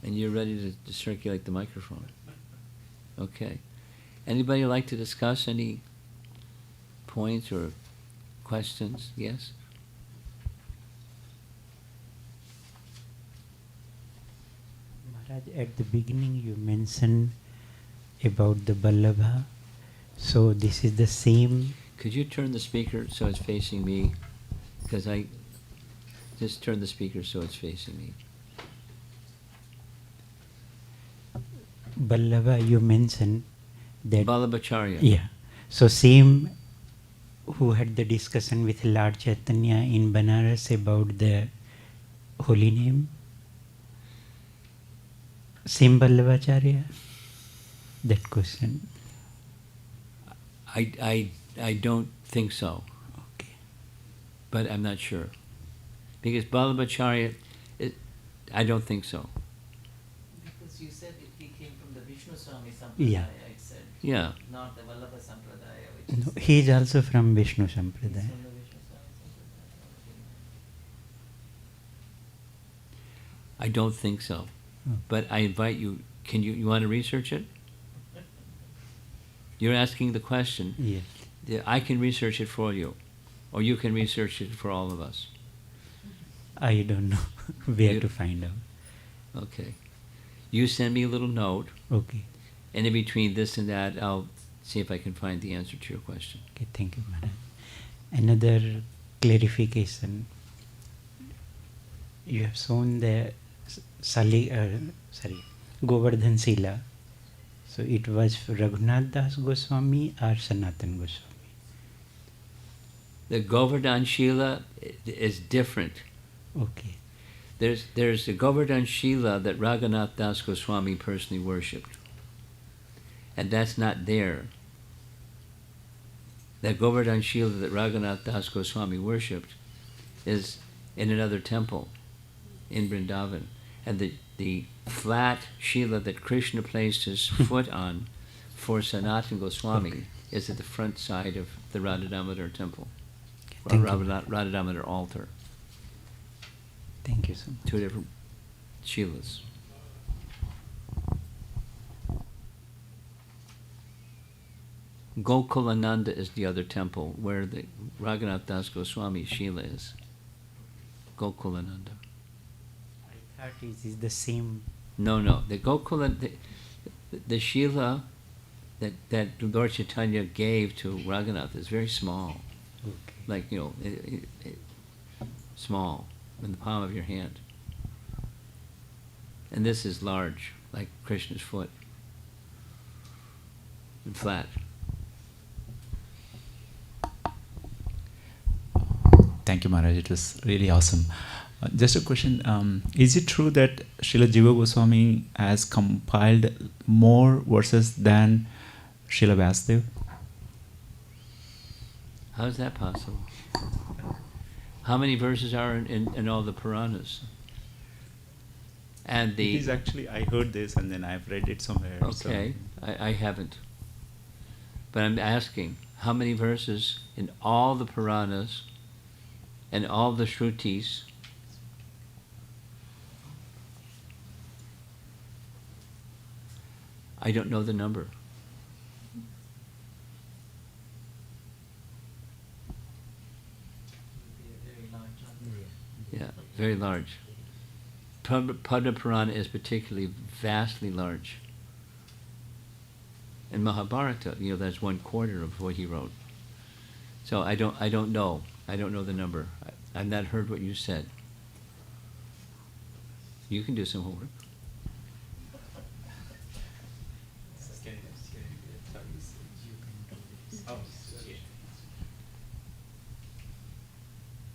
And you're ready to circulate the microphone. Okay. Anybody like to discuss any points or questions? Yes? Maharaj, at the beginning you mentioned about the Vallabha. So this is the same. Could you turn the speaker so it's facing me? Because I just turn the speaker so it's facing me. Vallabha, you mentioned that. Vallabhacharya. Yeah. So same who had the discussion with Lord Chaitanya in Banaras about the holy name. Same Vallabhacharya? That question. I don't think so. Okay. But I'm not sure. Because Vallabhacharya, I don't think so. Because you said he came from the Vishnu Swami Sampradaya, Yeah. I said. Yeah. Not the Vallabha Sampradaya, which No, is he is also from Vishnu he's Sampradaya. from the Vishnu Swami Sampradaya. I don't think so. Oh. But I invite you, you want to research it? You're asking the question. Yes. Yeah, I can research it for you. Or you can research it for all of us. I don't know where You- to find out. Okay. You send me a little note, Okay. and in between this and that, I'll see if I can find the answer to your question. Okay, thank you, Maharaj. Another clarification. You have shown the Govardhan Sila. So it was Raghunath Das Goswami or Sanatan Goswami? The Govardhan Shila is different. Okay. There's the Govardhan Shila that Raghunath Das Goswami personally worshipped. And that's not there. That Govardhan Shila that Raghunath Das Goswami worshipped is in another temple in Vrndavan. And the flat Shila that Krishna placed his foot on for Sanatan Goswami is at the front side of the Radha Damodar temple. Or Radha Damodar altar. Thank you so much. Two different Shilas. Gokulananda is the other temple where the Raghunath Das Goswami Shila is. Gokulananda. I thought it is the same. No. The Shila that Lord Chaitanya gave to Raghunath is very small. Okay. Like, small, in the palm of your hand. And this is large, like Krishna's foot. And flat. Thank you, Maharaj. It was really awesome. Just a question. Is it true that Srila Jiva Goswami has compiled more verses than Srila Vasudev? How is that possible? How many verses are in all the Puranas? And It is actually, I heard this and then I've read it somewhere. Okay, so. I haven't. But I'm asking, how many verses in all the Puranas and all the Shrutis I don't know the number. Yeah, very large. Padma Purana is particularly vastly large. And Mahabharata, that's 1/4 of what he wrote. So I don't know. I don't know the number. I've not heard what you said. You can do some homework.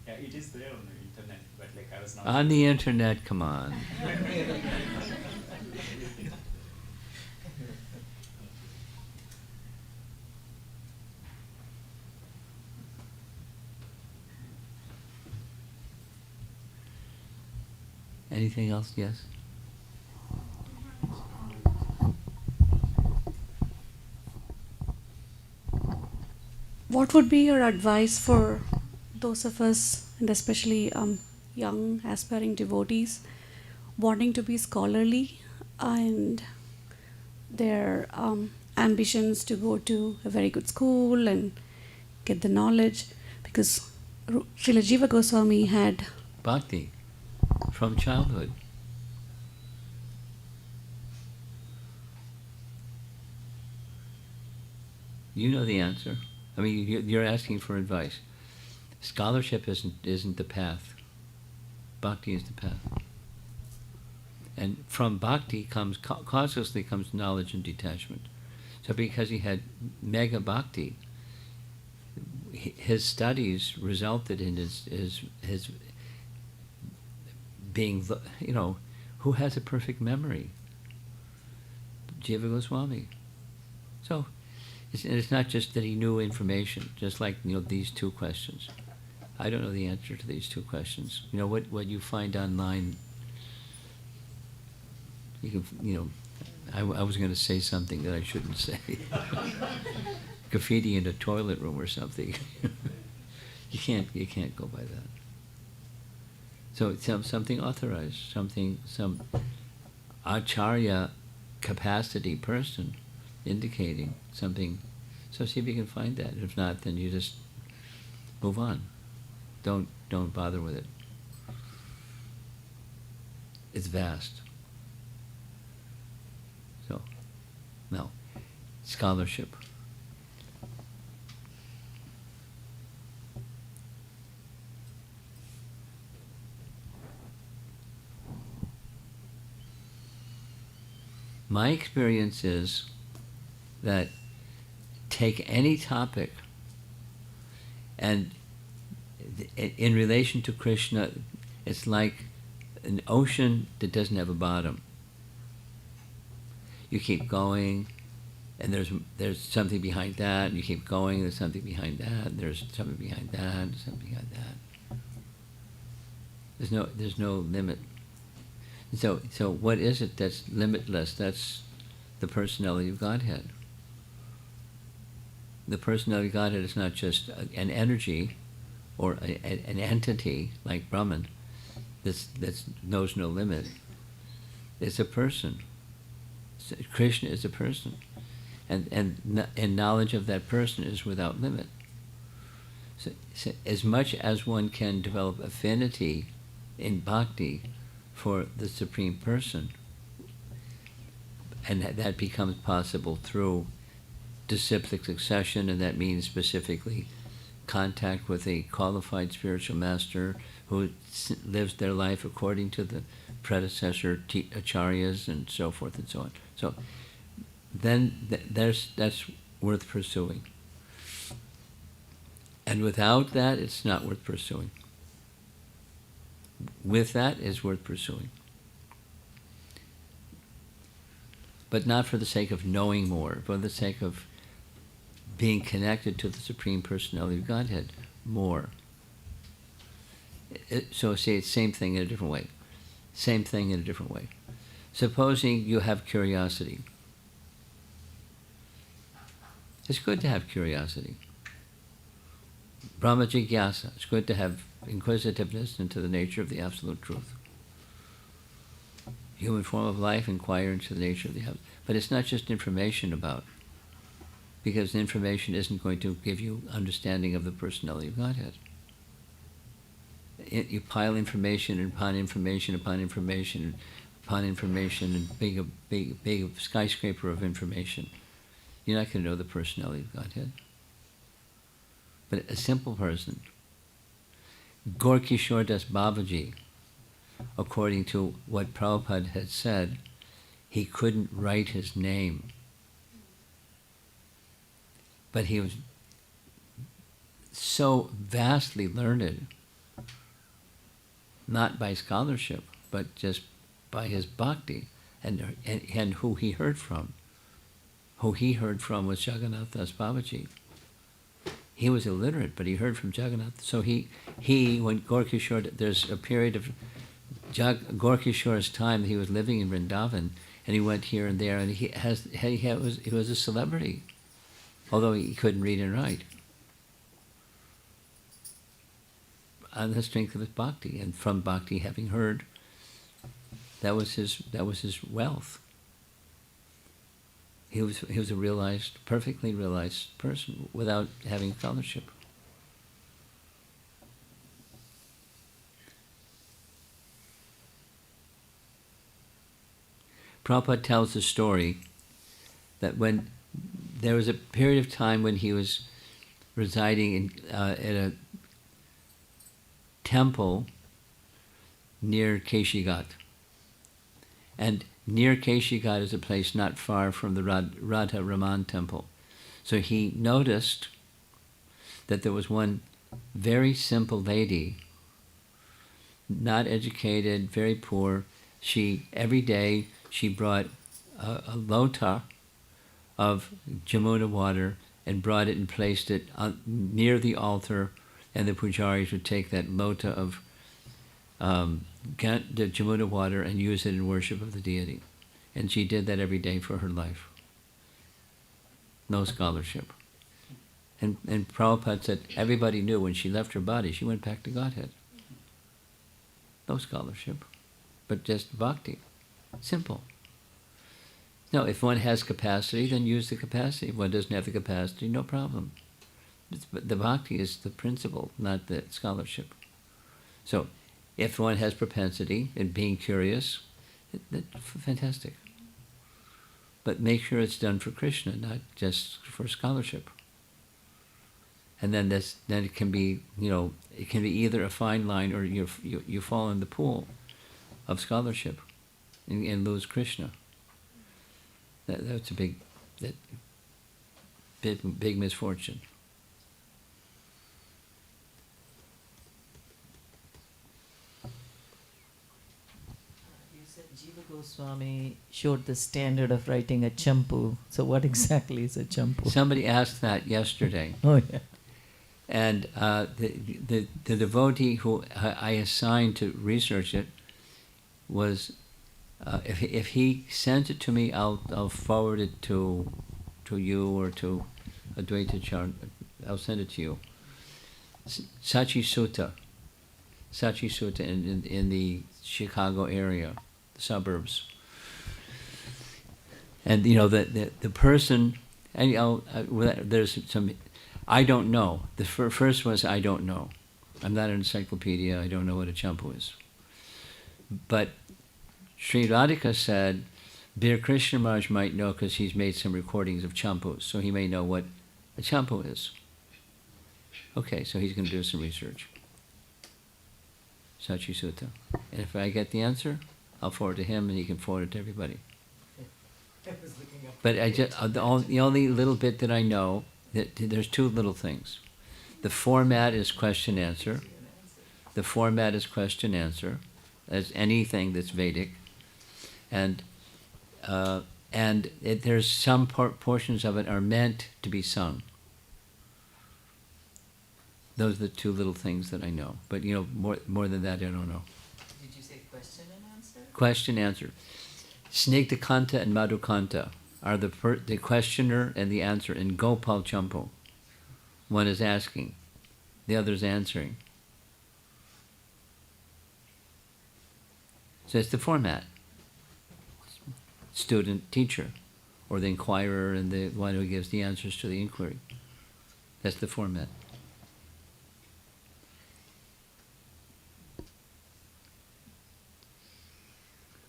Yeah, it is there on the internet, but I was not. On the internet, come on. Anything else? Yes? What would be your advice for those of us, and especially young aspiring devotees, wanting to be scholarly and their ambitions to go to a very good school and get the knowledge? Because Srila Jiva Goswami had Bhakti from childhood. You know the answer. I mean, you're asking for advice. Scholarship isn't the path. Bhakti is the path. And from bhakti causelessly comes knowledge and detachment. So because he had mega bhakti, his studies resulted in his being, who has a perfect memory? Jiva Goswami. So, it's not just that he knew information, just like, these two questions. I don't know the answer to these two questions. What you find online, you can, I was going to say something that I shouldn't say. Graffiti in a toilet room or something. You can't go by that. So it's something authorized, some acharya capacity person indicating something. So see if you can find that. If not, then you just move on. Don't bother with it. It's vast. So, no. Scholarship. My experience is that take any topic, and in relation to Krishna, it's like an ocean that doesn't have a bottom. You keep going, and there's something behind that, and you keep going, there's something behind that, and there's something behind that, and something behind that. There's no limit. So what is it that's limitless? That's the personality of Godhead. The personality of Godhead is not just an energy or an entity like Brahman that knows no limit. It's a person. Krishna is a person. And knowledge of that person is without limit. So as much as one can develop affinity in bhakti for the Supreme Person, and that becomes possible through disciplic succession, and that means specifically contact with a qualified spiritual master who lives their life according to the predecessor acharyas and so forth and so on. So then that's worth pursuing. And without that, it's not worth pursuing. With that is worth pursuing. But not for the sake of knowing more, but for the sake of being connected to the Supreme Personality of Godhead more. So say it's same thing in a different way. Same thing in a different way. Supposing you have curiosity. It's good to have curiosity. Brahma jigyasa. It's good to have inquisitiveness into the nature of the absolute truth. Human form of life, inquire into the nature of the absolute. But it's not just information about, because information isn't going to give you understanding of the personality of Godhead. You pile information upon information upon information upon information, and big skyscraper of information. You're not going to know the personality of Godhead. But a simple person, Gorkishore Das Babaji, according to what Prabhupada had said, he couldn't write his name. But he was so vastly learned, not by scholarship, but just by his bhakti and who he heard from. Who he heard from was Jagannath Das Babaji. He was illiterate, but he heard from Jagannath. So he when Gorkishore, there's a period of Gorkishore's time, he was living in Vrndavan, and he went here and there, and he was a celebrity, although he couldn't read and write, on the strength of his bhakti, and from bhakti having heard, that was his wealth. He was a perfectly realized person without having fellowship. Prabhupada tells the story that when there was a period of time when he was residing at a temple near Keshigat. And near Keshigat is a place not far from the Radha Raman temple. So he noticed that there was one very simple lady, not educated, very poor. Every day she brought a lota of Jamuna water and brought it and placed it near the altar, and the pujaris would take that lota of the Jamuna water and use it in worship of the deity. And she did that every day for her life. No scholarship. And Prabhupada said everybody knew when she left her body, she went back to Godhead. No scholarship, but just bhakti. Simple. Now, if one has capacity, then use the capacity. If one doesn't have the capacity, no problem. But the bhakti is the principle, not the scholarship. So, if one has propensity in being curious, that's fantastic. But make sure it's done for Krishna, not just for scholarship. And then it can be, it can be either a fine line or you fall in the pool of scholarship and lose Krishna. That's a big misfortune. You said Jiva Goswami showed the standard of writing a champu. So what exactly is a champu? Somebody asked that yesterday. Oh yeah. And the devotee who I assigned to research it was, if he sends it to me, I'll forward it to you or to Advaita Char. I'll send it to you. Sachi Sutta in the Chicago area, the suburbs. And the person, and there's some. I don't know. The first was I don't know. I'm not an encyclopedia. I don't know what a champu is. But Sri Radhika said, Bir Krishna Maharaj might know because he's made some recordings of champus, so he may know what a champu is. Okay, so he's going to do some research. Sachi Sutta. And if I get the answer, I'll forward it to him and he can forward it to everybody. But the only little bit that I know, there's two little things. The format is question-answer. The format is question-answer, as anything that's Vedic. And there's some portions of it are meant to be sung. Those are the two little things that I know. But more than that, I don't know. Did you say question and answer? Question-answer. Snigdhakanta and Madhukanta are the questioner and the answer in Gopal Champu. One is asking, the other is answering. So it's the format. Student, teacher, or the inquirer and the one who gives the answers to the inquiry. That's the format.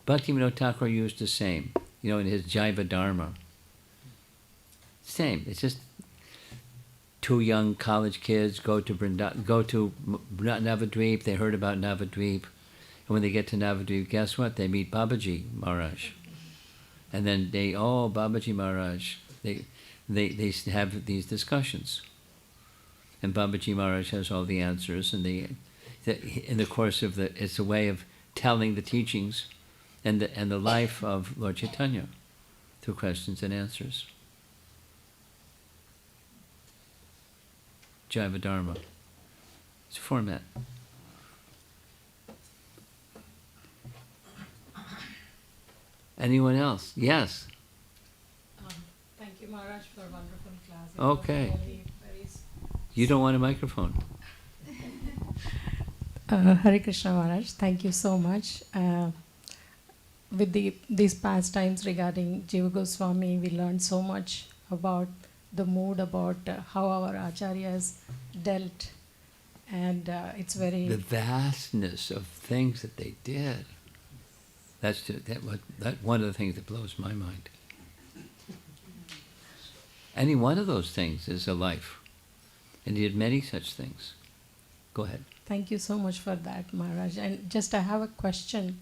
Bhaktivinoda Thakur used the same, in his Jiva Dharma. Same. It's just two young college kids go to Navadvip. They heard about Navadvip, and when they get to Navadvip, guess what? They meet Babaji Maharaj, and then Babaji Maharaj. They have these discussions, and Babaji Maharaj has all the answers, and in the course of it's a way of telling the teachings and the life of Lord Chaitanya through questions and answers. Jiva Dharma. It's a format. Anyone else? Yes. Thank you, Maharaj, for a wonderful class. It Okay. was really very You don't want a microphone. Hare Krishna Maharaj, thank you so much. With these pastimes regarding Jiva Goswami, we learned so much about the mood, about how our acharyas dealt, and it's very... The vastness of things that they did. That's one of the things that blows my mind. Any one of those things is a life. And he did many such things. Go ahead. Thank you so much for that, Maharaj. And just I have a question.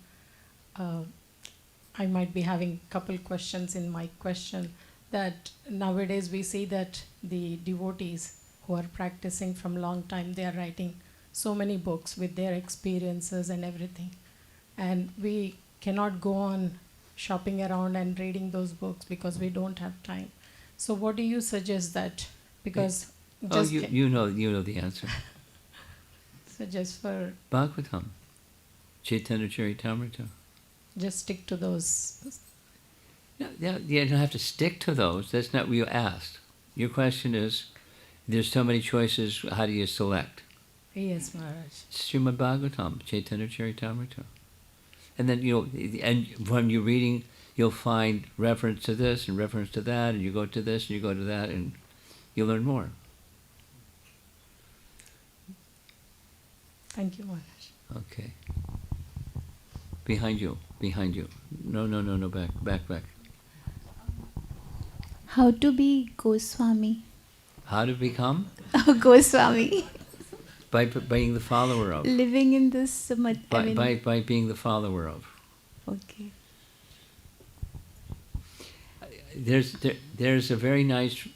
I might be having a couple questions in my question. That nowadays we see that the devotees who are practicing from a long time, they are writing so many books with their experiences and everything. And we cannot go on shopping around and reading those books because we don't have time. So what do you suggest that? Because you know the answer. Suggest for Bhagavatam, Chaitanya Charitamrita. just stick to those. Yeah, you don't have to stick to those. That's not what you asked. Your question is, there's so many choices, how do you select? Yes, Maharaj. Srimad Bhagavatam, Chaitanya Charitamrita. And then, and when you're reading, you'll find reference to this and reference to that, and you go to this and you go to that, and you learn more. Thank you, Maharaj. Okay. Behind you. No, back. How to be Goswami? How to become? Goswami. By being the follower of. Living in this... By being the follower of. Okay. there's a very nice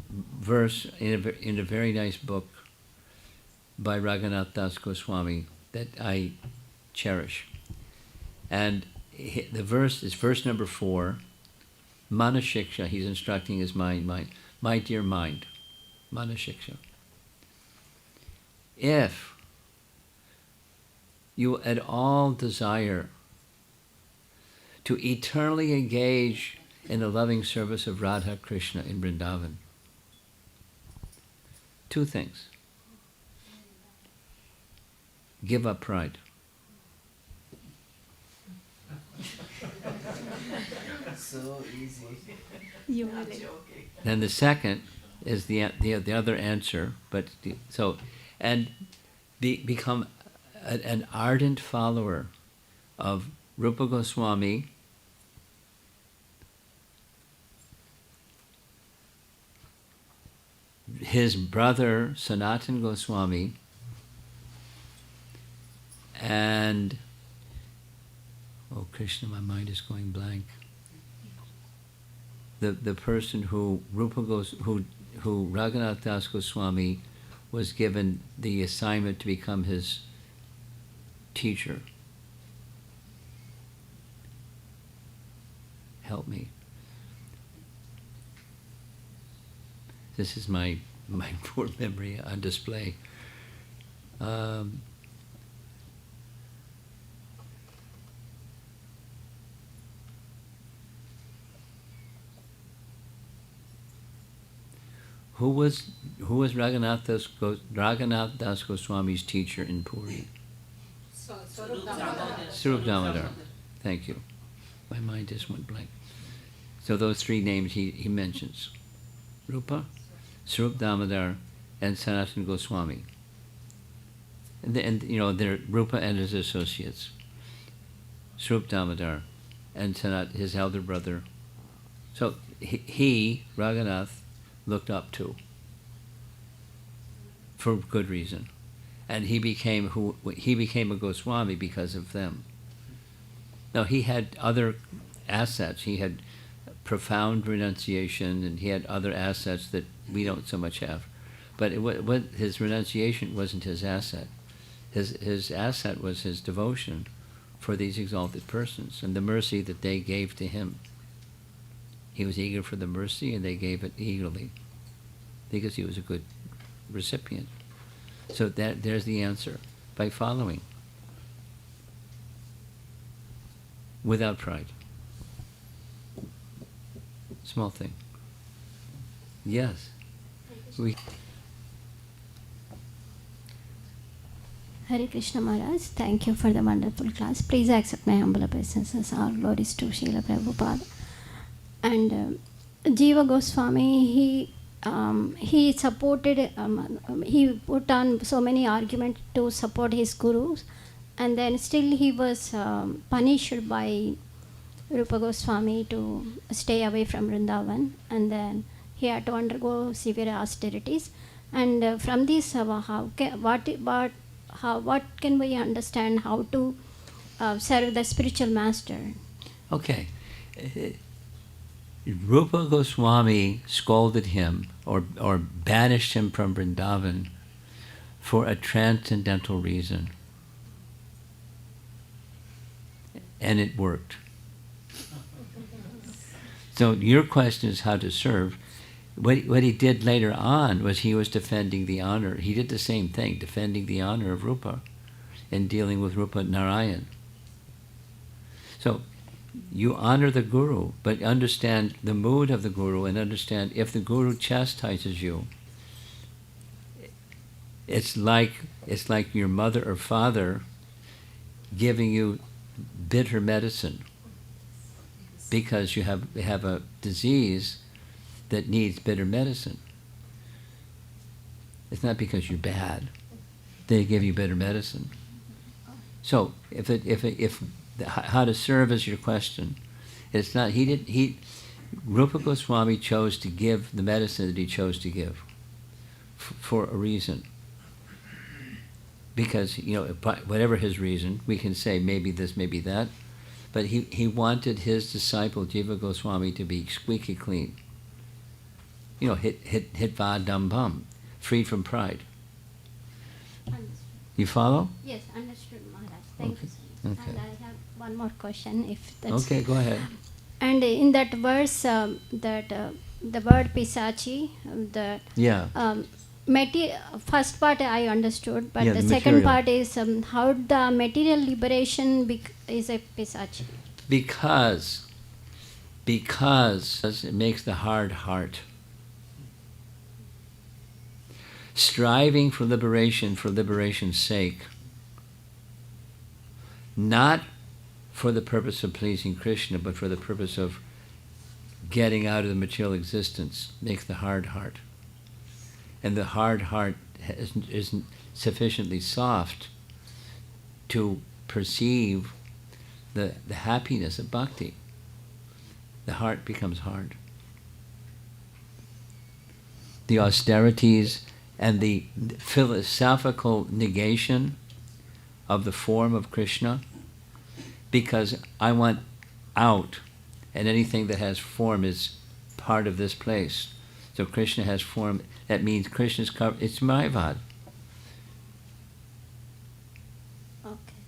verse in a very nice book by Raghunath Das Goswami that I cherish. And the verse is verse number 4, Manashiksha, he's instructing his mind, my dear mind, Manashiksha. If you at all desire to eternally engage in the loving service of Radha Krishna in Vrndavan, 2 things. Give up pride. So easy. You are it. Then the second is the other answer, but become an ardent follower of Rupa Goswami, his brother Sanatan Goswami, and oh Krishna, my mind is going blank. The person who Raghunath Das Goswami was given the assignment to become his teacher. Help me. This is my poor memory on display. Who was Raghunath Das Goswami's teacher in Puri? Swarup Damodar. Thank you. My mind just went blank. So those 3 names he mentions: Rupa, Swarup Damodar, and Sanatan Goswami. And they're Rupa and his associates, Swarup Damodar, and Sanat, his elder brother. So he Raghunath, looked up to for good reason, and he became a Goswami because of them. Now he had other assets. He had profound renunciation, and he had other assets that we don't so much have. But his renunciation wasn't his asset. His asset was his devotion for these exalted persons and the mercy that they gave to him. He was eager for the mercy, and they gave it eagerly because he was a good recipient. So there's the answer: by following, without pride. Small thing. Yes. Hare Krishna Maharaj, thank you for the wonderful class. Please accept my humble obeisances. All glories to Srila Prabhupada. And Jiva Goswami, he supported, he put on so many arguments to support his gurus, and then still he was punished by Rupa Goswami to stay away from Vrndavan, and then he had to undergo severe austerities. And from this, what can we understand how to serve the spiritual master? Okay. Rupa Goswami scolded him or banished him from Vrndavan for a transcendental reason. And it worked. So your question is how to serve. What he did later on was he was defending the honor. He did the same thing, defending the honor of Rupa and dealing with Rupa Narayan. So you honor the Guru, but understand the mood of the Guru, and understand if the Guru chastises you, it's like your mother or father giving you bitter medicine because you have a disease that needs bitter medicine. It's not because you're bad. They give you bitter medicine. So if how to serve is your question, it's not. Rupa Goswami chose to give the medicine that he chose to give for a reason. Because whatever his reason, we can say maybe this, maybe that, but he wanted his disciple Jiva Goswami to be squeaky clean. You know, hit va dum bum, freed from pride. Understood. You follow? Yes, understood, Maharaj. Thank you so much. Okay. And I have one more question, if that's Okay, go ahead. And in that verse, the word pisachi, Yeah. First part I understood, but Yeah, the the second material. part is how the material liberation is a pisachi. Because it makes the hard heart. Striving for liberation's sake, not for the purpose of pleasing Krishna, but for the purpose of getting out of the material existence, makes the hard heart. And the hard heart isn't sufficiently soft to perceive the happiness of bhakti. The heart becomes hard. The austerities and the philosophical negation of the form of Krishna, because I want out, and anything that has form is part of this place. So Krishna has form, that means Krishna's covered, it's Mayavad. Okay.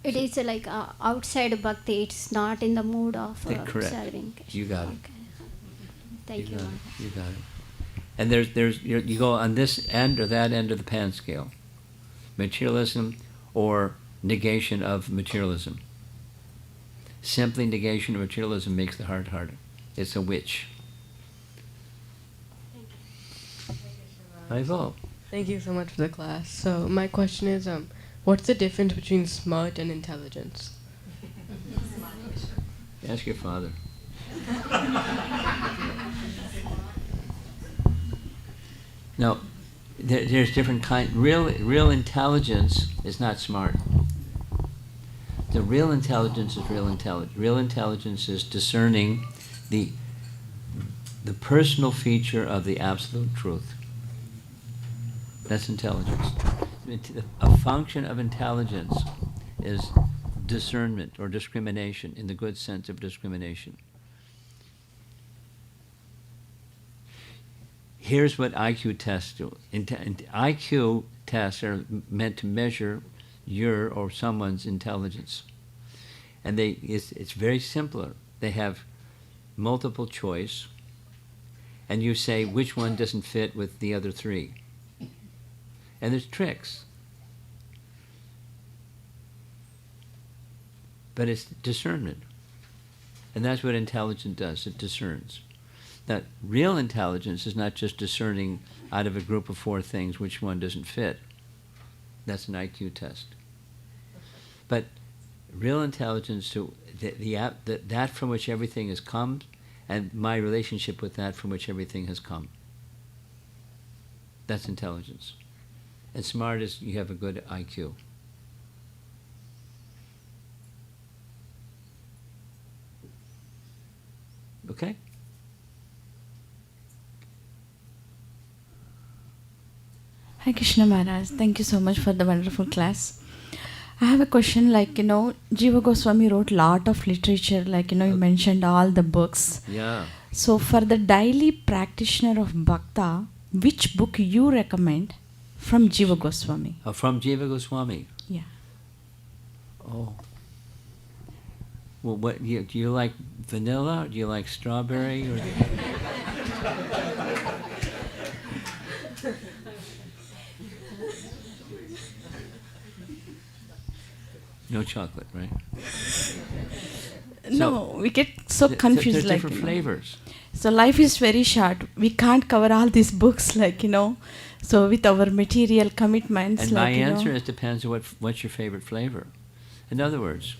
It is like outside bhakti, it's not in the mood of Correct. serving Krishna. You got it. Okay. Thank you. got it. Maharaj. You got it. And you go on this end or that end of the pan scale. Materialism or negation of materialism. Simply negation of materialism makes the heart harder. It's a witch. I vote. Thank you so much for the class. So my question is, what's the difference between smart and intelligence? Ask your father. Now, there's different kind. Real intelligence is not smart. The real intelligence is real intelligence. Real intelligence is discerning the personal feature of the absolute truth. That's intelligence. A function of intelligence is discernment or discrimination, in the good sense of discrimination. Here's what IQ tests do. IQ tests are meant to measure your or someone's intelligence. And it's very simpler. They have multiple choice, and you say which one doesn't fit with the other three. And there's tricks. But it's discernment. And that's what intelligence does. It discerns. That real intelligence is not just discerning out of a group of 4 things which one doesn't fit. That's an IQ test. But real intelligence, to that from which everything has come, and my relationship with that from which everything has come. That's intelligence. And smart is you have a good IQ. Okay? Hi Krishna Maharaj, thank you so much for the wonderful class. I have a question, Jiva Goswami wrote lot of literature, you mentioned all the books. Yeah. So for the daily practitioner of Bhakta, which book you recommend from Jiva Goswami? From Jiva Goswami? Yeah. Oh. Well, do you like vanilla? Or do you like strawberry? Or no chocolate, right? No, we get so confused. There's different flavors. So life is very short. We can't cover all these books, so with our material commitments. And my answer is depends on what's your favorite flavor. In other words,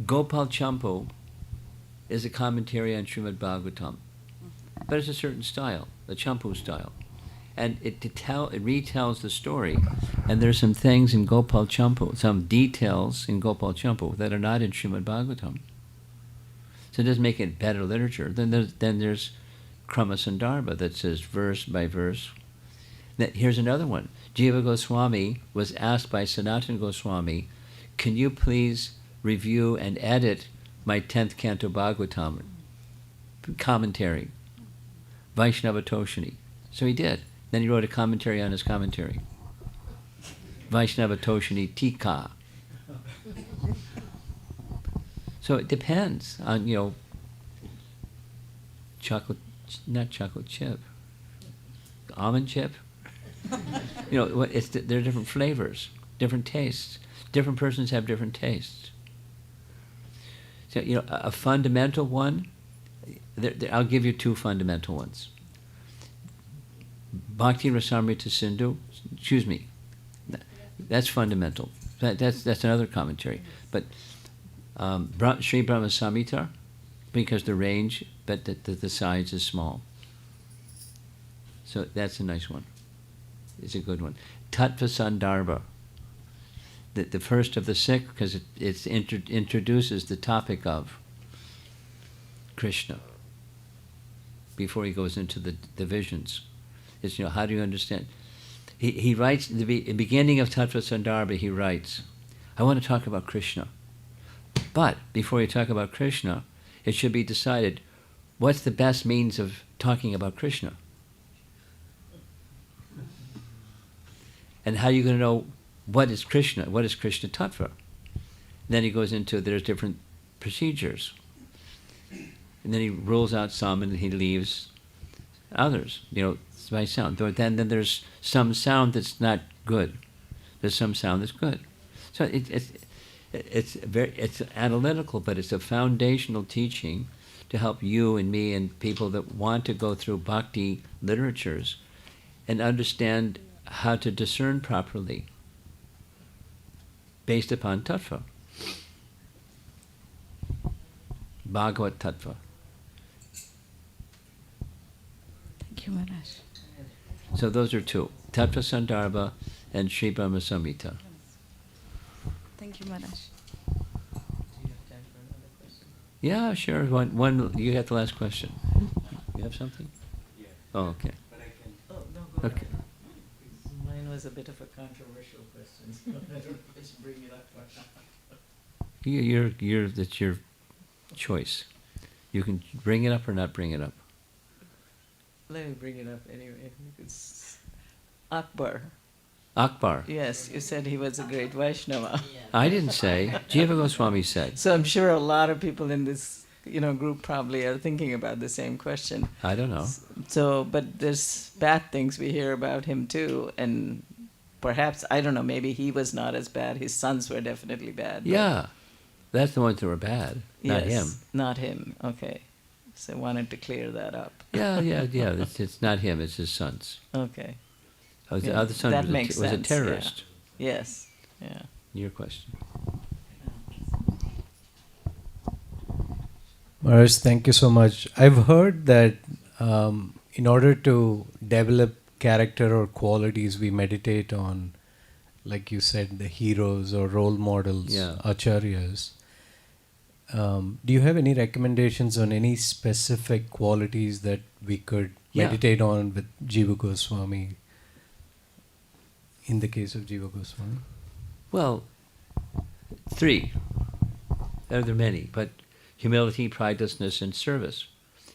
Gopal Champu is a commentary on Srimad Bhagavatam. But it's a certain style, the Champu style. And it retells the story. And there's some things in Gopal Champu, some details in Gopal Champu that are not in Srimad Bhagavatam. So it doesn't make it better literature. Then there's Krama Sandarbha that says verse by verse. Here's another one. Jiva Goswami was asked by Sanatana Goswami, can you please review and edit my 10th Canto Bhagavatam commentary, Vaishnava Toshini. So he did. Then he wrote a commentary on his commentary, Vaishnava Toshini Tika. So it depends on, not chocolate chip, almond chip. There are different flavors, different tastes. Different persons have different tastes. So, a fundamental one, I'll give you two fundamental ones. Bhakti Rasamrita Sindhu, that's fundamental. That's another commentary. But Sri Brahma Samhita, because the range, but the size is small. So that's a nice one. It's a good one. Tattva Sandarbha, the first of the six, because it introduces the topic of Krishna before he goes into the divisions. It's, how do you understand? He writes, in the beginning of Tattva Sandarbha, he writes, I want to talk about Krishna. But before you talk about Krishna, it should be decided, what's the best means of talking about Krishna? And how are you going to know what is Krishna Tattva? Then he goes into, there's different procedures. And then he rules out some and he leaves others, by sound. Then there's some sound that's not good. There's some sound that's good. So it's analytical, but it's a foundational teaching to help you and me and people that want to go through bhakti literatures and understand how to discern properly based upon tattva. Bhagavat tattva. Thank you, Maharaj. So those are two. Tattva Sandarbha and Sri Brahma Samhita. Thank you, Maharaj. Do you have time for another question? Yeah, sure. One. You got the last question. You have something? Yeah. Oh, okay. But I can. Oh, no, go Okay. ahead. Mine was a bit of a controversial question, so I don't know if I should bring it up or not. That's your choice. You can bring it up or not bring it up. Let me bring it up anyway. It's Akbar. Akbar. Yes, you said he was a great Vaishnava. I didn't say. Jiva Goswami said. So I'm sure a lot of people in this, group probably are thinking about the same question. I don't know. So, but there's bad things we hear about him too, and perhaps, I don't know, maybe he was not as bad. His sons were definitely bad. but- Yeah, that's the ones that were bad, not Yes, him. Not him. Okay. So I wanted to clear that up. Yeah. It's not him. It's his sons. Okay. The Yeah, other son that was, makes was a sense, yeah. terrorist. Yes. Yeah. Your question. Maharaj, thank you so much. I've heard that in order to develop character or qualities, we meditate on, like you said, the heroes or role models, Yeah. acharyas. Do you have any recommendations on any specific qualities that we could Yeah. meditate on with Jiva Goswami, in the case of Jiva Goswami? Well, three. There are many, but humility, pridelessness, and service.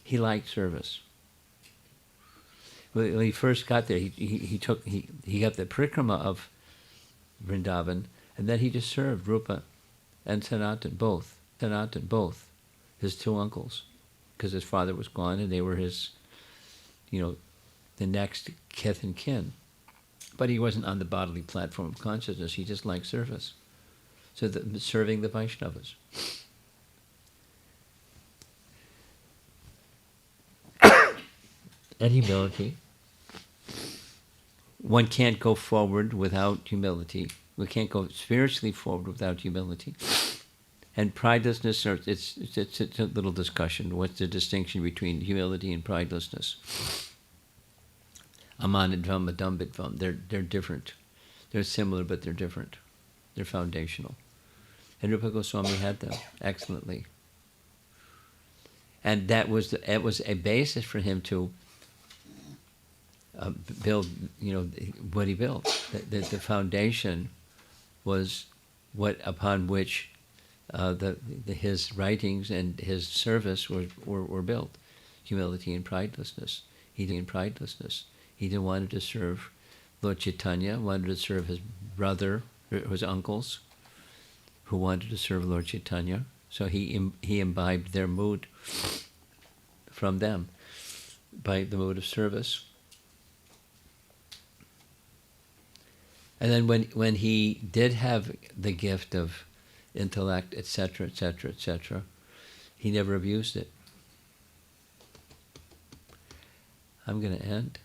He liked service. When he first got there, he got the parikrama of Vrndavan, and then he just served Rupa and Sanatan both, his two uncles, because his father was gone and they were his, the next kith and kin. But he wasn't on the bodily platform of consciousness. He just liked service. So serving the Vaishnavas. And humility. One can't go forward without humility. We can't go spiritually forward without humility. And pridelessness, it's a little discussion. What's the distinction between humility and pridelessness? Amanidvam, adambitvam. They're different. They're similar, but they're different. They're foundational. And Rupa Goswami had them excellently. And that was it was a basis for him to build, what he built. The foundation was what upon which his writings and his service were built. Humility and pridelessness. He didn't want to serve Lord Chaitanya, wanted to serve his brother, his uncles, who wanted to serve Lord Chaitanya. So he imbibed their mood from them by the mode of service. And then when he did have the gift of intellect, etc., etc., etc., he never abused it. I'm going to end.